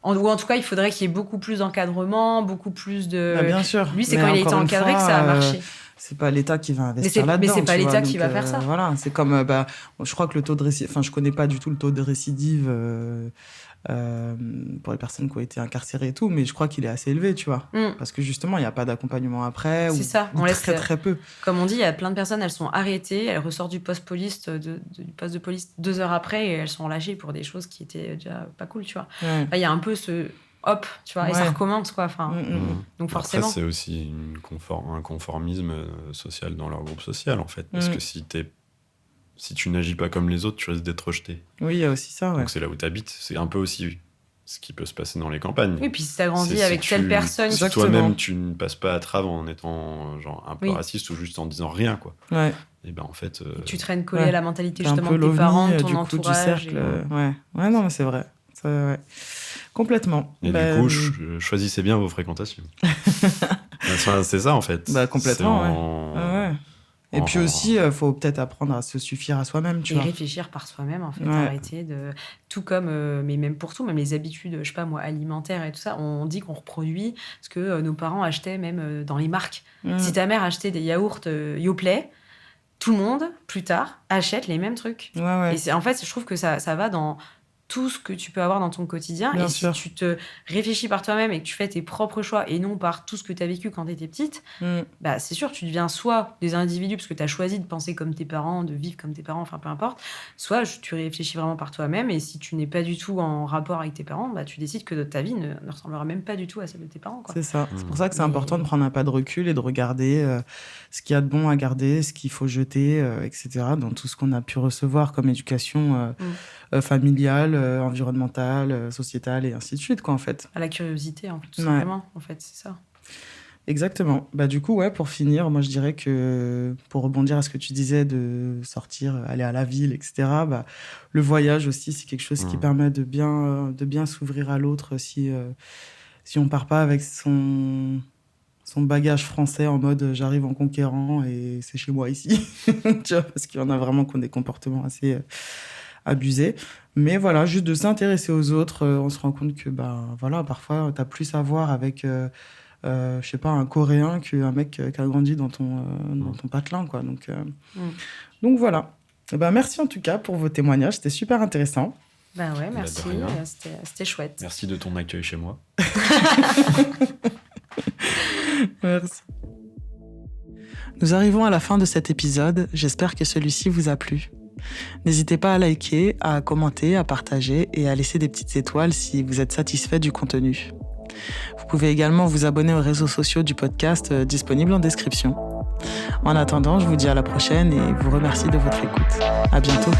ou en tout cas il faudrait qu'il y ait beaucoup plus d'encadrement, beaucoup plus de... bien sûr. Lui c'est quand il a été encadré que ça a marché. C'est pas l'État qui va investir là-dedans. Mais c'est pas l'État qui va faire ça. Voilà, c'est comme je crois que le taux de récidive, je connais pas du tout le taux de récidive pour les personnes qui ont été incarcérées et tout, mais je crois qu'il est assez élevé, tu vois, parce que justement il y a pas d'accompagnement après. C'est ça, on laisse très peu. Comme on dit, il y a plein de personnes, elles sont arrêtées, elles ressortent du poste de police 2 heures après et elles sont lâchées pour des choses qui étaient déjà pas cool, tu vois. Il y a un peu ce hop, tu vois, et ça recommence, quoi. Donc forcément. Après, c'est aussi un conformisme social dans leur groupe social, en fait, parce que si tu n'agis pas comme les autres, tu risques d'être rejeté. Oui, il y a aussi ça, Donc c'est là où tu habites. C'est un peu aussi ce qui peut se passer dans les campagnes. Oui, puis si tu as grandi avec telle personne... Si toi-même, tu ne passes pas à travers en étant genre un peu raciste ou juste en disant rien, quoi. Et en fait... tu traînes collé à la mentalité justement de tes parents, de ton entourage. Du cercle, non, mais c'est vrai. Complètement. Et du coup, choisissez bien vos fréquentations. C'est ça, en fait. Complètement, Et puis aussi, il faut peut-être apprendre à se suffire à soi-même, tu vois. Et réfléchir par soi-même, en fait, arrêter de... Tout comme, mais même pour tout, même les habitudes, je sais pas moi, alimentaires et tout ça, on dit qu'on reproduit ce que nos parents achetaient même dans les marques. Si ta mère achetait des yaourts Yoplait, tout le monde, plus tard, achète les mêmes trucs. Et en fait, je trouve que ça va dans tout ce que tu peux avoir dans ton quotidien. Bien et sûr. si tu te réfléchis par toi-même et que tu fais tes propres choix et non par tout ce que tu as vécu quand tu étais petite, bah, c'est sûr, tu deviens soit des individus parce que tu as choisi de penser comme tes parents, de vivre comme tes parents, enfin peu importe, soit tu réfléchis vraiment par toi-même et si tu n'es pas du tout en rapport avec tes parents, bah, tu décides que ta vie ne ressemblera même pas du tout à celle de tes parents, quoi. C'est ça. C'est pour ça que c'est important de prendre un pas de recul et de regarder ce qu'il y a de bon à garder, ce qu'il faut jeter, etc. dans tout ce qu'on a pu recevoir comme éducation familiale, environnementale, sociétale et ainsi de suite, quoi, en fait. À la curiosité, tout simplement, en fait, c'est ça. Exactement. Bah, du coup, pour finir, moi, je dirais que pour rebondir à ce que tu disais de sortir, aller à la ville, etc., bah, le voyage aussi, c'est quelque chose qui permet de bien s'ouvrir à l'autre si on part pas avec son bagage français en mode j'arrive en conquérant et c'est chez moi ici. Tu vois, parce qu'il y en a vraiment qui ont des comportements assez abusés. Mais voilà, juste de s'intéresser aux autres, on se rend compte que voilà, parfois, tu as plus à voir avec... je sais pas, un Coréen qu'un mec qui a grandi dans ton patelin, quoi. Donc voilà. Et merci en tout cas pour vos témoignages, c'était super intéressant. Bah ouais, merci, c'était chouette. Merci de ton accueil chez moi. Merci. Nous arrivons à la fin de cet épisode, j'espère que celui-ci vous a plu. N'hésitez pas à liker, à commenter, à partager et à laisser des petites étoiles si vous êtes satisfait du contenu. Vous pouvez également vous abonner aux réseaux sociaux du podcast disponibles en description. En attendant, je vous dis à la prochaine et vous remercie de votre écoute. À bientôt.